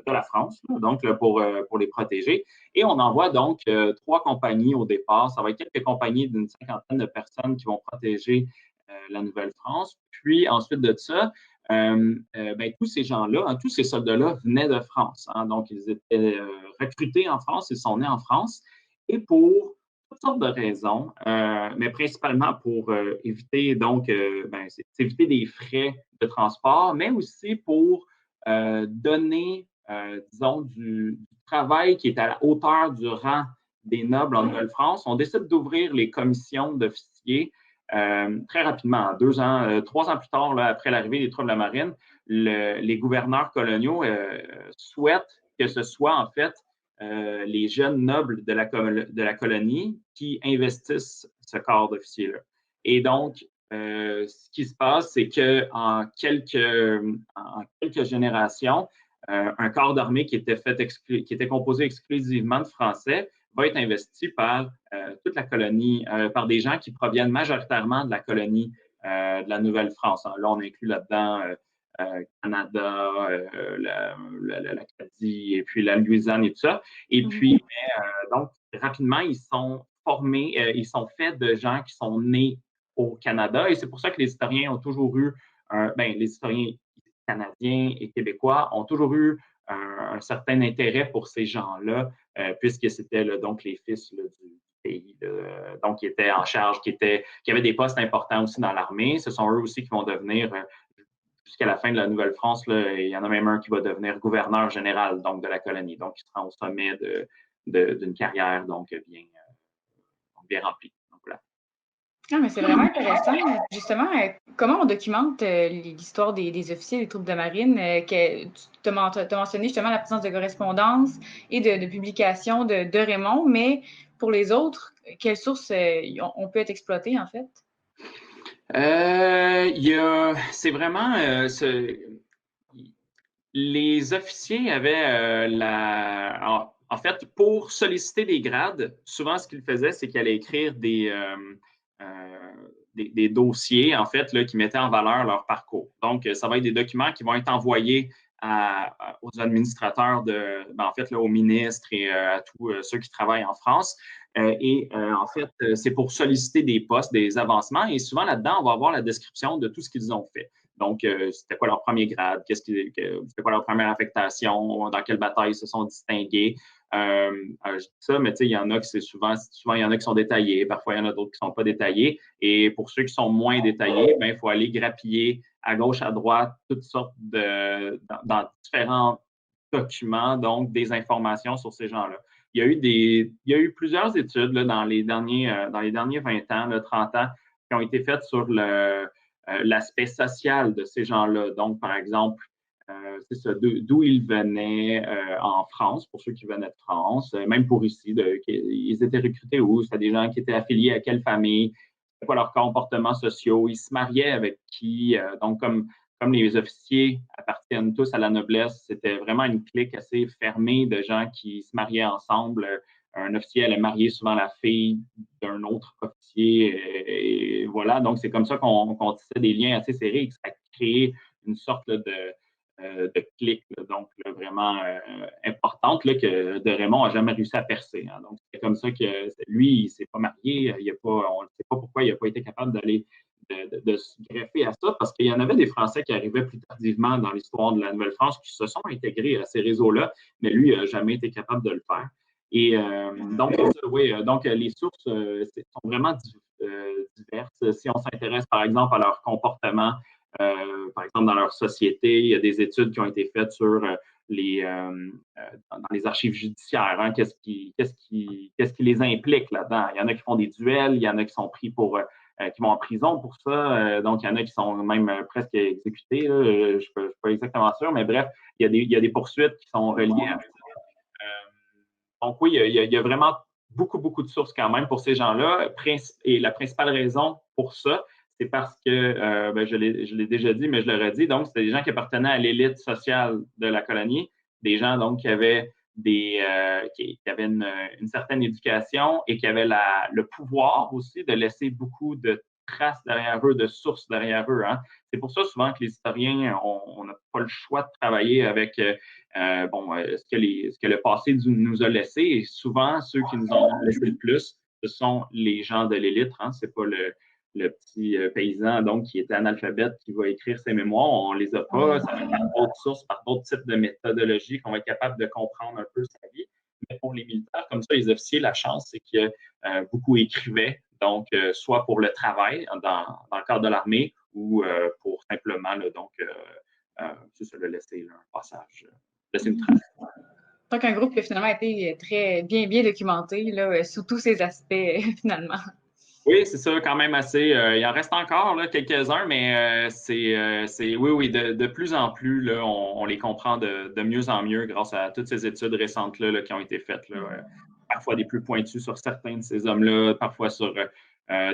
la France, donc pour les protéger. Et on envoie donc 3 compagnies au départ. Ça va être quelques compagnies d'une 50aine de personnes qui vont protéger la Nouvelle-France. Puis ensuite de ça, tous ces gens-là, tous ces soldats-là venaient de France. Donc, ils étaient recrutés en France, ils sont nés en France. Et pour toutes sortes de raisons, mais principalement pour éviter éviter des frais de transport, mais aussi pour donner, disons, du travail qui est à la hauteur du rang des nobles en Nouvelle-France. On décide d'ouvrir les commissions d'officiers très rapidement. 3 ans plus tard, là, après l'arrivée des troupes de la marine, les gouverneurs coloniaux souhaitent que ce soit en fait les jeunes nobles de la colonie qui investissent ce corps d'officiers-là. Et donc, ce qui se passe, c'est qu'en quelques générations, un corps d'armée qui était composé exclusivement de Français va être investi par toute la colonie, par des gens qui proviennent majoritairement de la colonie de la Nouvelle-France. Là, on inclut là-dedans Canada, l'Acadie, et puis la Louisiane et tout ça. Et puis, donc, rapidement, ils sont formés, ils sont faits de gens qui sont nés au Canada. Et c'est pour ça que les historiens ont toujours eu, les historiens canadiens et québécois ont toujours eu un certain intérêt pour ces gens-là, puisque c'était donc les fils là, du pays, donc qui étaient en charge, qui avaient des postes importants aussi dans l'armée. Ce sont eux aussi qui vont devenir, jusqu'à la fin de la Nouvelle-France, il y en a même un qui va devenir gouverneur général donc, de la colonie. Donc, il sera au sommet d'une carrière donc, bien remplie. Donc, voilà. Ah, mais c'est vraiment intéressant. Justement, comment on documente l'histoire des officiers des troupes de marine? Tu as mentionné justement la présence de correspondance et de publications de Raymond, mais pour les autres, quelles sources on peut être exploité en fait? C'est vraiment les officiers avaient en fait, pour solliciter des grades, souvent ce qu'ils faisaient, c'est qu'ils allaient écrire des dossiers, en fait, là, qui mettaient en valeur leur parcours. Donc, ça va être des documents qui vont être envoyés aux administrateurs, en fait, là, aux ministres et à tous ceux qui travaillent en France. En fait, c'est pour solliciter des postes, des avancements. Et souvent, là-dedans, on va avoir la description de tout ce qu'ils ont fait. Donc, c'était quoi leur premier grade, c'était quoi leur première affectation, dans quelle bataille ils se sont distingués. Je dis ça, mais il y en a qui souvent, il y en a qui sont détaillés, parfois il y en a d'autres qui ne sont pas détaillés. Et pour ceux qui sont moins détaillés, il faut aller grappiller à gauche, à droite, toutes sortes dans différents documents, donc des informations sur ces gens-là. Il y a eu plusieurs études là, dans les derniers 20 ans, là, 30 ans, qui ont été faites sur l'aspect social de ces gens-là. Donc, par exemple, c'est ça, d'où ils venaient en France, pour ceux qui venaient de France, même pour ici, ils étaient recrutés où? C'était des gens qui étaient affiliés à quelle famille, c'était quoi leurs comportements sociaux, ils se mariaient avec qui. Donc, comme les officiers appartiennent tous à la noblesse, c'était vraiment une clique assez fermée de gens qui se mariaient ensemble. Un officier allait marier souvent la fille d'un autre officier. Et voilà, donc c'est comme ça qu'on tissait des liens assez serrés et que ça a créé une sorte là, de clique, là, donc là, vraiment importante là, que de Raymond n'a jamais réussi à percer. Donc, c'est comme ça que lui, il ne s'est pas marié. On ne sait pas pourquoi il n'a pas été capable de se greffer à ça, parce qu'il y en avait des Français qui arrivaient plus tardivement dans l'histoire de la Nouvelle-France qui se sont intégrés à ces réseaux-là, mais lui n'a jamais été capable de le faire. Et donc, oui, donc les sources sont vraiment diverses. Si on s'intéresse, par exemple, à leur comportement, par exemple, dans leur société, il y a des études qui ont été faites sur dans les archives judiciaires. Hein, qu'est-ce qui les implique là-dedans? Il y en a qui font des duels, il y en a qui sont pris qui vont en prison pour ça. Donc, il y en a qui sont même presque exécutés. Là. Je ne suis pas exactement sûr, mais bref, il y a des poursuites qui sont reliées à ça. Donc, oui, il y a vraiment beaucoup, beaucoup de sources quand même pour ces gens-là. Et la principale raison pour ça, c'est parce que, je l'ai déjà dit, mais je le redis, donc, c'était des gens qui appartenaient à l'élite sociale de la colonie, des gens donc qui avaient qui avaient une certaine éducation et qui avaient le pouvoir aussi de laisser beaucoup de traces derrière eux, de sources derrière eux. Hein. C'est pour ça souvent que les historiens, on n'a pas le choix de travailler avec ce que le passé nous a laissé. Et souvent, ceux qui nous ont laissé le plus, ce sont les gens de l'élite. Hein. C'est pas le petit paysan donc qui était analphabète qui va écrire ses mémoires. On les a pas. Ça va être par d'autres sources, par d'autres types de méthodologies qu'on va être capable de comprendre un peu sa vie. Mais pour les militaires, comme ça, les officiers, la chance, c'est que beaucoup écrivaient, donc soit pour le travail dans le cadre de l'armée ou pour simplement c'est ça, laisser un passage, laisser une trace. Donc, un groupe qui a finalement été très bien documenté là, sous tous ses aspects, finalement. Oui, c'est ça, quand même assez. Il en reste encore là, quelques-uns, mais oui, de plus en plus, là, on les comprend de mieux en mieux grâce à toutes ces études récentes-là là, qui ont été faites. Là, parfois des plus pointues sur certains de ces hommes-là, parfois sur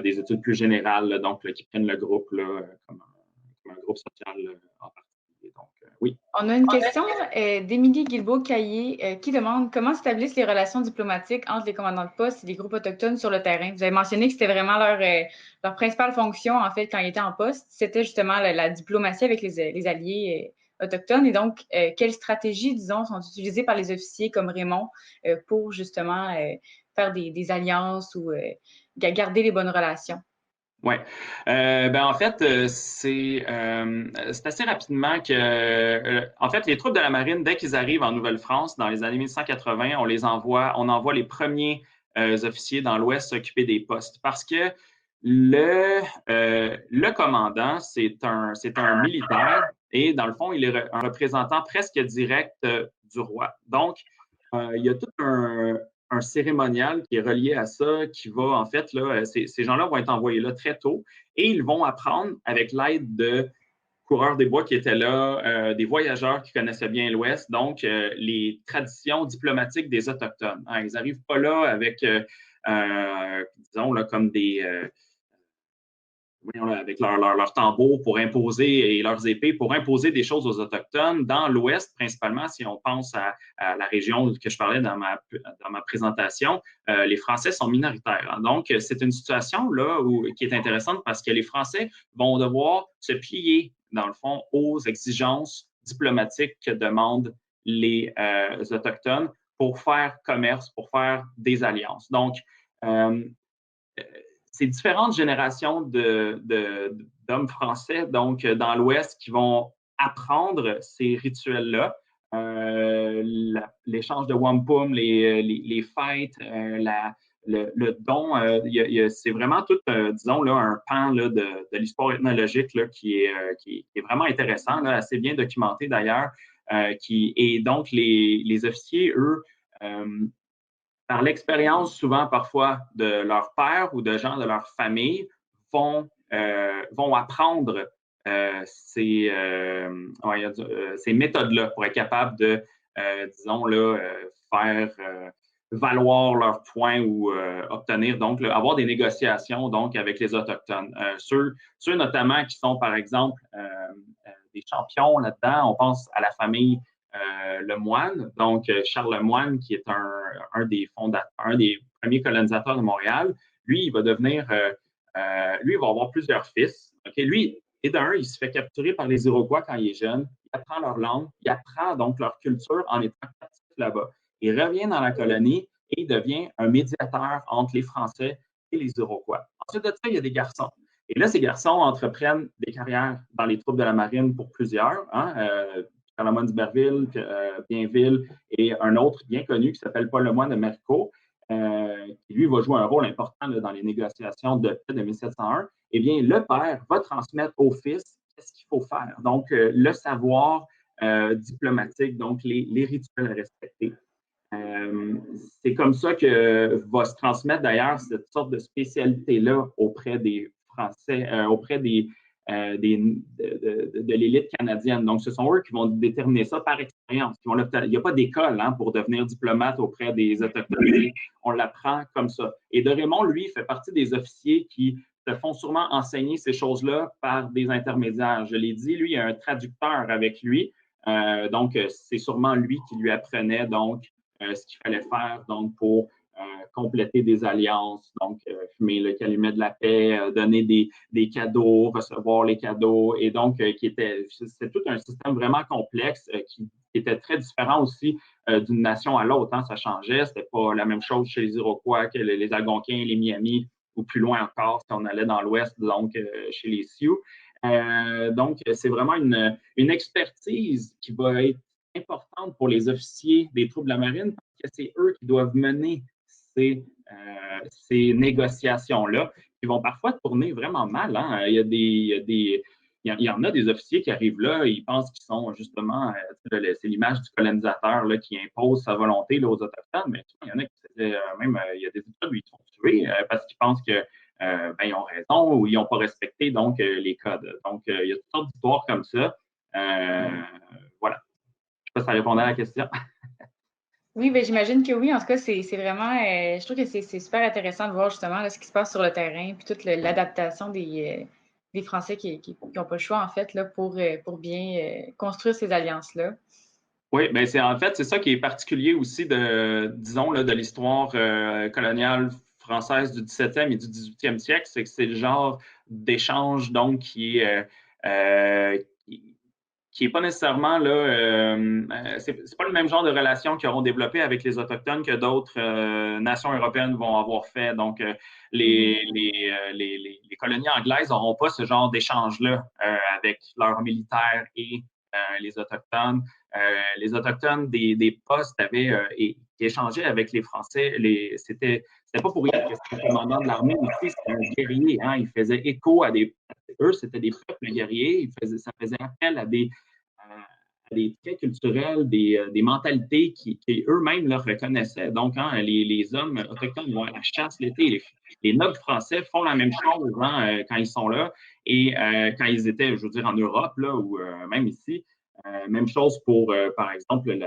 des études plus générales, là, donc là, qui prennent le groupe là, comme un groupe social en particulier. Donc, oui. On a une question d'Émilie Guilbeault-Caillé qui demande comment s'établissent les relations diplomatiques entre les commandants de poste et les groupes autochtones sur le terrain. Vous avez mentionné que c'était vraiment leur principale fonction, en fait, quand ils étaient en poste. C'était justement la diplomatie avec les alliés autochtones. Et donc, quelles stratégies, disons, sont utilisées par les officiers comme Raymond pour justement faire des alliances ou garder les bonnes relations? Oui. En fait, c'est assez rapidement que, en fait, les troupes de la marine, dès qu'ils arrivent en Nouvelle-France, dans les années 1180, on envoie les premiers officiers dans l'Ouest s'occuper des postes parce que le commandant, c'est un militaire et dans le fond, il est un représentant presque direct du roi. Donc, il y a tout un cérémonial qui est relié à ça, qui va, en fait, là, ces gens-là vont être envoyés là très tôt et ils vont apprendre avec l'aide de coureurs des bois qui étaient là, des voyageurs qui connaissaient bien l'Ouest, donc les traditions diplomatiques des Autochtones. Hein, ils n'arrivent pas là avec, disons, là, comme avec leur tambour pour imposer et leurs épées pour imposer des choses aux Autochtones. Dans l'Ouest, principalement, si on pense à la région que je parlais dans ma présentation, les Français sont minoritaires. Hein. Donc, c'est une situation là qui est intéressante parce que les Français vont devoir se plier, dans le fond, aux exigences diplomatiques que demandent les Autochtones pour faire commerce, pour faire des alliances. Donc, c'est différentes générations d'hommes français, donc dans l'Ouest, qui vont apprendre ces rituels-là. L'échange de wampum, les fêtes, le don, c'est vraiment tout, disons, là, un pan là, de l'histoire ethnologique là, qui est vraiment intéressant, là, assez bien documenté d'ailleurs. Et donc, les officiers, eux, par l'expérience souvent parfois de leur père ou de gens de leur famille, vont apprendre ces méthodes-là pour être capable de, disons, là, faire valoir leurs points ou obtenir, donc, là, avoir des négociations donc, avec les Autochtones. Ceux notamment qui sont, par exemple, des champions là-dedans, on pense à la famille Lemoine, donc Charles Lemoine, qui est un des fondateurs, un des premiers colonisateurs de Montréal, lui, il va devenir, lui, il va avoir plusieurs fils. Okay? Lui, et d'un, il se fait capturer par les Iroquois quand il est jeune, il apprend leur langue, il apprend donc leur culture en étant captif là-bas. Il revient dans la colonie et il devient un médiateur entre les Français et les Iroquois. Ensuite de ça, il y a des garçons. Et là, ces garçons entreprennent des carrières dans les troupes de la marine pour plusieurs. Hein, Carloman d'Iberville, Bienville et un autre bien connu qui s'appelle Paul Lemoine de Mercot, qui lui va jouer un rôle important là, dans les négociations de paix de 1701. Eh bien, le père va transmettre au fils qu'est-ce qu'il faut faire. Donc, le savoir diplomatique, donc les rituels à respecter. C'est comme ça que va se transmettre d'ailleurs cette sorte de spécialité-là auprès des Français, auprès de l'élite canadienne. Donc, ce sont eux qui vont déterminer ça par expérience. Il n'y a pas d'école hein, pour devenir diplomate auprès des Autochtones. On l'apprend comme ça. Et de Raymond, lui, fait partie des officiers qui se font sûrement enseigner ces choses-là par des intermédiaires. Je l'ai dit, lui, il y a un traducteur avec lui. Donc, c'est sûrement lui qui lui apprenait donc ce qu'il fallait faire donc pour compléter des alliances, donc fumer le calumet de la paix, donner des cadeaux, recevoir les cadeaux, et donc c'est tout un système vraiment complexe qui était très différent aussi d'une nation à l'autre. Hein, ça changeait, c'était pas la même chose chez les Iroquois que les Algonquins, les Miamis, ou plus loin encore si on allait dans l'Ouest, donc chez les Sioux. Donc, c'est vraiment une expertise qui va être importante pour les officiers des troupes de la marine parce que c'est eux qui doivent mener ces négociations-là qui vont parfois tourner vraiment mal. Hein. Il y en a des officiers qui arrivent là, ils pensent qu'ils sont justement, c'est l'image du colonisateur là, qui impose sa volonté là, aux Autochtones, mais il y en a qui même, il y a des épisodes où ils sont tués parce qu'ils pensent que ils ont raison ou ils n'ont pas respecté donc les codes. Donc, il y a toutes sortes d'histoires comme ça. Voilà. Je ne sais pas si ça répondait à la question. Oui, ben, j'imagine que oui. En tout cas, c'est vraiment, je trouve que c'est super intéressant de voir justement là, ce qui se passe sur le terrain, puis toute l'adaptation des Français qui n'ont pas le choix, en fait, là, pour bien construire ces alliances-là. Oui, ben en fait, c'est ça qui est particulier aussi disons, là, de l'histoire coloniale française du 17e et du 18e siècle, c'est que c'est le genre d'échange, donc, qui est pas nécessairement là, c'est pas le même genre de relation qu'ils auront développé avec les Autochtones que d'autres nations européennes vont avoir fait. Donc, les colonies anglaises n'auront pas ce genre d'échange-là avec leurs militaires et les Autochtones. Les Autochtones des postes avaient échangé avec les Français. C'était pas pour rien que c'était le commandant de l'armée aussi, c'était un guerrier. Hein, il faisait écho à eux, c'était des peuples guerriers. Ça faisait appel à des traits culturels, des mentalités qui eux-mêmes leur reconnaissaient. Donc, hein, les hommes autochtones vont à la chasse l'été. Les nobles français font la même chose hein, quand ils sont là. Et quand ils étaient, je veux dire, en Europe, là, ou même ici, même chose pour, par exemple,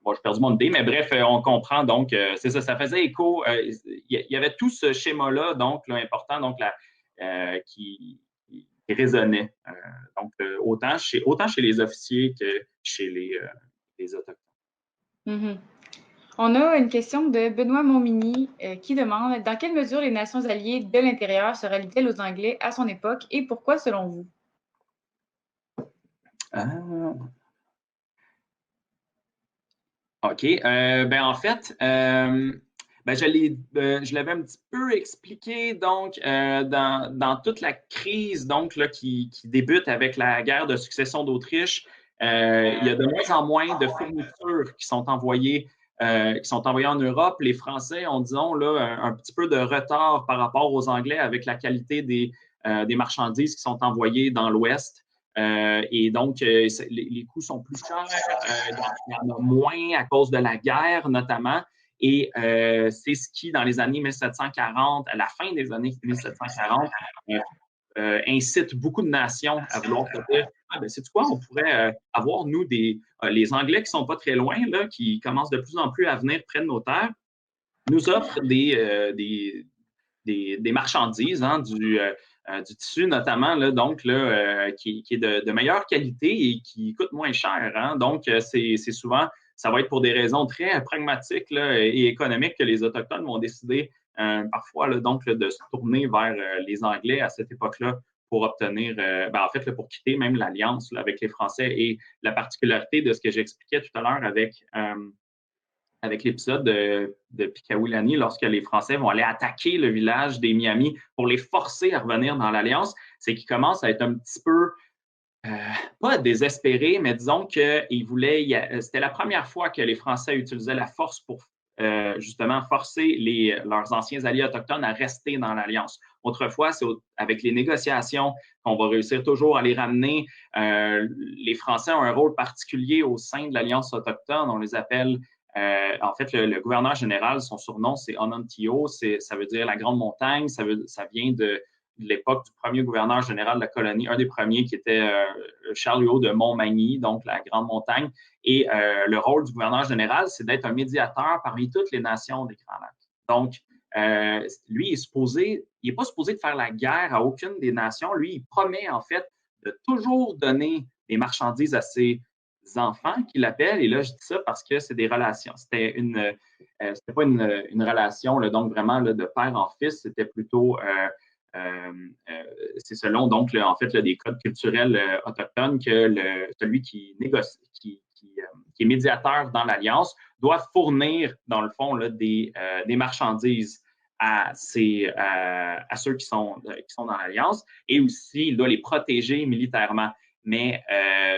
bon, j'ai perdu mon idée, mais bref, on comprend. Donc, c'est ça, ça faisait écho. Il y avait tout ce schéma-là, donc, là, important, donc, qui résonnait. Donc, autant chez les officiers que chez les Autochtones. Mm-hmm. On a une question de Benoît Montminy qui demande dans quelle mesure les nations alliées de l'intérieur se rallient-elles aux Anglais à son époque et pourquoi selon vous? OK. En fait, je l'avais un petit peu expliqué donc dans toute la crise donc là, qui débute avec la guerre de succession d'Autriche. Il y a de moins en moins de fournitures qui sont envoyées en Europe. Les Français ont, disons, là, un petit peu de retard par rapport aux Anglais avec la qualité des marchandises qui sont envoyées dans l'Ouest. Et donc, les coûts sont plus chers, il y en a moins à cause de la guerre notamment. Et c'est ce qui, dans les années 1740, à la fin des années 1740, incite beaucoup de nations à vouloir se dire c'est quoi, on pourrait avoir, nous, les Anglais qui ne sont pas très loin, là, qui commencent de plus en plus à venir près de nos terres, nous offrent des marchandises, hein, du tissu notamment, là, donc là, qui est de meilleure qualité et qui coûte moins cher. Hein. Donc, c'est souvent, ça va être pour des raisons très pragmatiques là, et économiques que les Autochtones vont décider parfois là, donc, là, de se tourner vers les Anglais à cette époque-là pour obtenir, en fait, là, pour quitter même l'alliance avec les Français. Et la particularité de ce que j'expliquais tout à l'heure avec l'épisode de Pickawillani, lorsque les Français vont aller attaquer le village des Miamis pour les forcer à revenir dans l'Alliance, c'est qu'ils commencent à être un petit peu, pas désespérés, mais disons qu'ils voulaient, c'était la première fois que les Français utilisaient la force pour justement forcer leurs anciens alliés autochtones à rester dans l'Alliance. Autrefois, c'est avec les négociations qu'on va réussir toujours à les ramener. Les Français ont un rôle particulier au sein de l'Alliance autochtone. On les appelle en fait, le gouverneur général, son surnom, c'est Onontio, ça veut dire la grande montagne, ça vient de l'époque du premier gouverneur général de la colonie, un des premiers qui était Charles Huot de Montmagny, donc la grande montagne. Et le rôle du gouverneur général, c'est d'être un médiateur parmi toutes les nations des Grands Lacs. Donc, lui, il n'est pas supposé de faire la guerre à aucune des nations. Lui, il promet en fait de toujours donner des marchandises à ses enfants qui l'appellent. Et là, je dis ça parce que c'est des relations. C'était pas une relation, là, donc vraiment là, de père en fils. C'était plutôt, c'est selon donc en fait là, des codes culturels autochtones que celui qui négocie, qui est médiateur dans l'alliance, doit fournir dans le fond là, des marchandises à ceux qui sont dans l'alliance, et aussi il doit les protéger militairement. Mais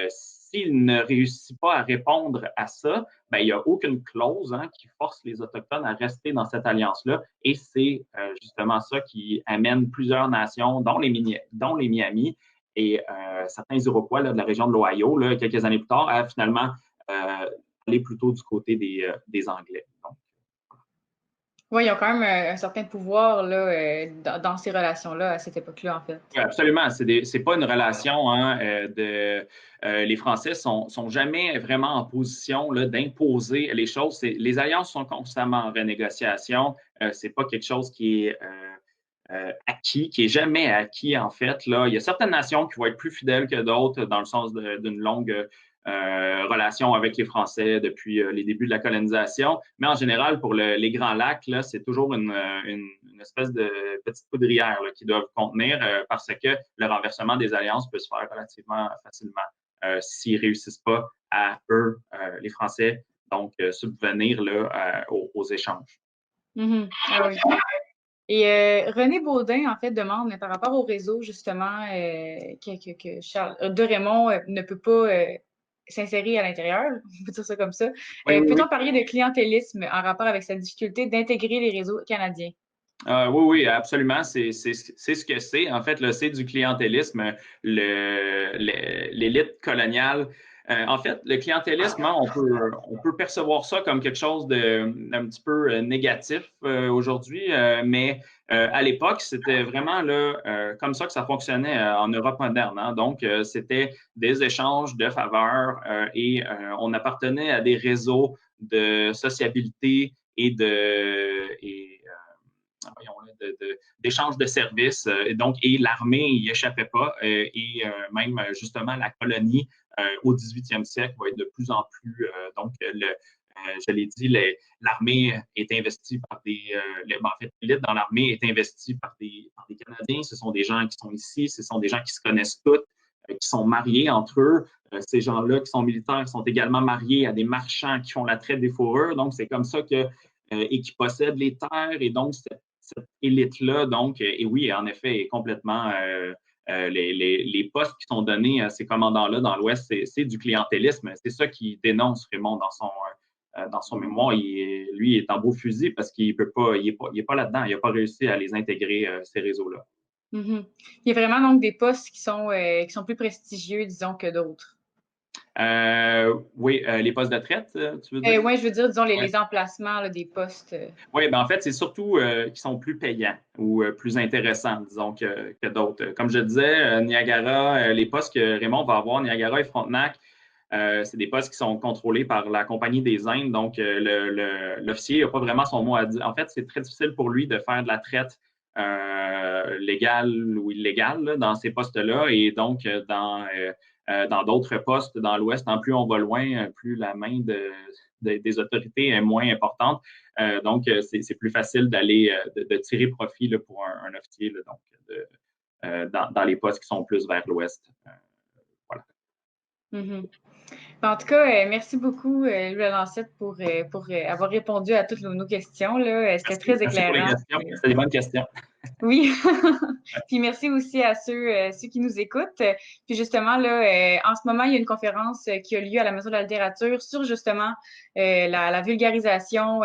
s'il ne réussit pas à répondre à ça, ben, il n'y a aucune clause qui force les Autochtones à rester dans cette alliance-là. Et c'est justement ça qui amène plusieurs nations, dont les Miamis et certains Iroquois là, de la région de l'Ohio, quelques années plus tard, à finalement aller plutôt du côté des Anglais. Donc, Oui, ils ont quand même un certain pouvoir là, dans ces relations-là à cette époque-là, en fait. oui, absolument. C'est pas une relation les Français sont jamais vraiment en position d'imposer les choses. Les alliances sont constamment en renégociation. C'est pas quelque chose qui est acquis, qui est jamais acquis en fait. Là, il y a certaines nations qui vont être plus fidèles que d'autres dans le sens d'une longue relation avec les Français depuis les débuts de la colonisation. Mais en général, pour les Grands Lacs, là, c'est toujours une espèce de petite poudrière qu'ils doivent contenir parce que le renversement des alliances peut se faire relativement facilement s'ils ne réussissent pas à eux, les Français, donc subvenir là, aux échanges. Mm-hmm. Ah oui. Et René Baudin, en fait, demande par rapport au réseau, justement, que Charles de Raymond ne peut pas s'insérer à l'intérieur, on peut dire ça comme ça. Oui, oui, Peut-on oui. parler de clientélisme en rapport avec sa difficulté d'intégrer les réseaux canadiens? Oui, oui, absolument. C'est ce que c'est. En fait, là, c'est du clientélisme, l'élite coloniale. En fait, le clientélisme, on peut percevoir ça comme quelque chose d'un petit peu négatif aujourd'hui, mais à l'époque, c'était vraiment là, comme ça que ça fonctionnait en Europe moderne. Donc, c'était des échanges de faveurs et on appartenait à des réseaux de sociabilité et d'échange de services. Et l'armée n'y échappait pas. Et même, justement, la colonie au 18e siècle va être de plus en plus. Je l'ai dit, l'armée est investie par en fait, l'élite dans l'armée est investie par des Canadiens. Ce sont des gens qui sont ici, ce sont des gens qui se connaissent tous, qui sont mariés entre eux. Ces gens-là qui sont militaires sont également mariés à des marchands qui font la traite des fourrures. Donc, c'est comme ça que et qui possèdent les terres. Et donc, cette élite-là, donc, et oui, en effet, est complètement les postes qui sont donnés à ces commandants-là dans l'Ouest, c'est du clientélisme. C'est ça qui dénonce Raymond dans son mémoire. Lui, il est en beau fusil parce qu'il peut pas, il est pas là-dedans. Il n'a pas réussi à les intégrer, ces réseaux-là. Mm-hmm. Il y a vraiment donc des postes qui sont plus prestigieux, disons, que d'autres. Oui, les postes de traite, tu veux dire? Oui, je veux dire, disons, Ouais. les emplacements là, des postes. Oui, ben en fait, c'est surtout qui sont plus payants ou plus intéressants, disons, que d'autres. Comme je disais, Niagara, les postes que Raymond va avoir, Niagara et Frontenac, c'est des postes qui sont contrôlés par la Compagnie des Indes. Donc, l'officier n'a pas vraiment son mot à dire. En fait, c'est très difficile pour lui de faire de la traite légale ou illégale là, dans ces postes-là. Et donc, dans d'autres postes dans l'Ouest, plus on va loin, plus la main des autorités est moins importante. Donc, c'est plus facile d'aller de tirer profit là, pour un officier là, donc, dans les postes qui sont plus vers l'Ouest. Voilà. Mm-hmm. En tout cas, merci beaucoup, Louis Lancette, pour avoir répondu à toutes nos questions. C'était très Merci pour les éclairant. questions. C'est des bonnes questions. Oui. Puis merci aussi à ceux qui nous écoutent. Puis justement, là, en ce moment, il y a une conférence qui a lieu à la Maison de la littérature sur justement la vulgarisation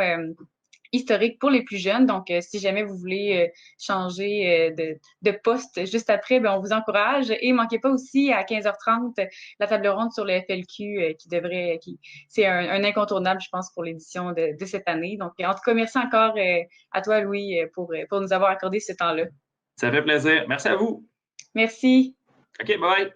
historique pour les plus jeunes. Donc, si jamais vous voulez changer de poste juste après, ben, on vous encourage. Et manquez pas aussi à 15h30 la table ronde sur le FLQ c'est un incontournable, je pense, pour l'édition de cette année. Donc, en tout cas, merci encore à toi, Louis, pour nous avoir accordé ce temps-là. Ça fait plaisir. Merci à vous. Merci. OK, bye.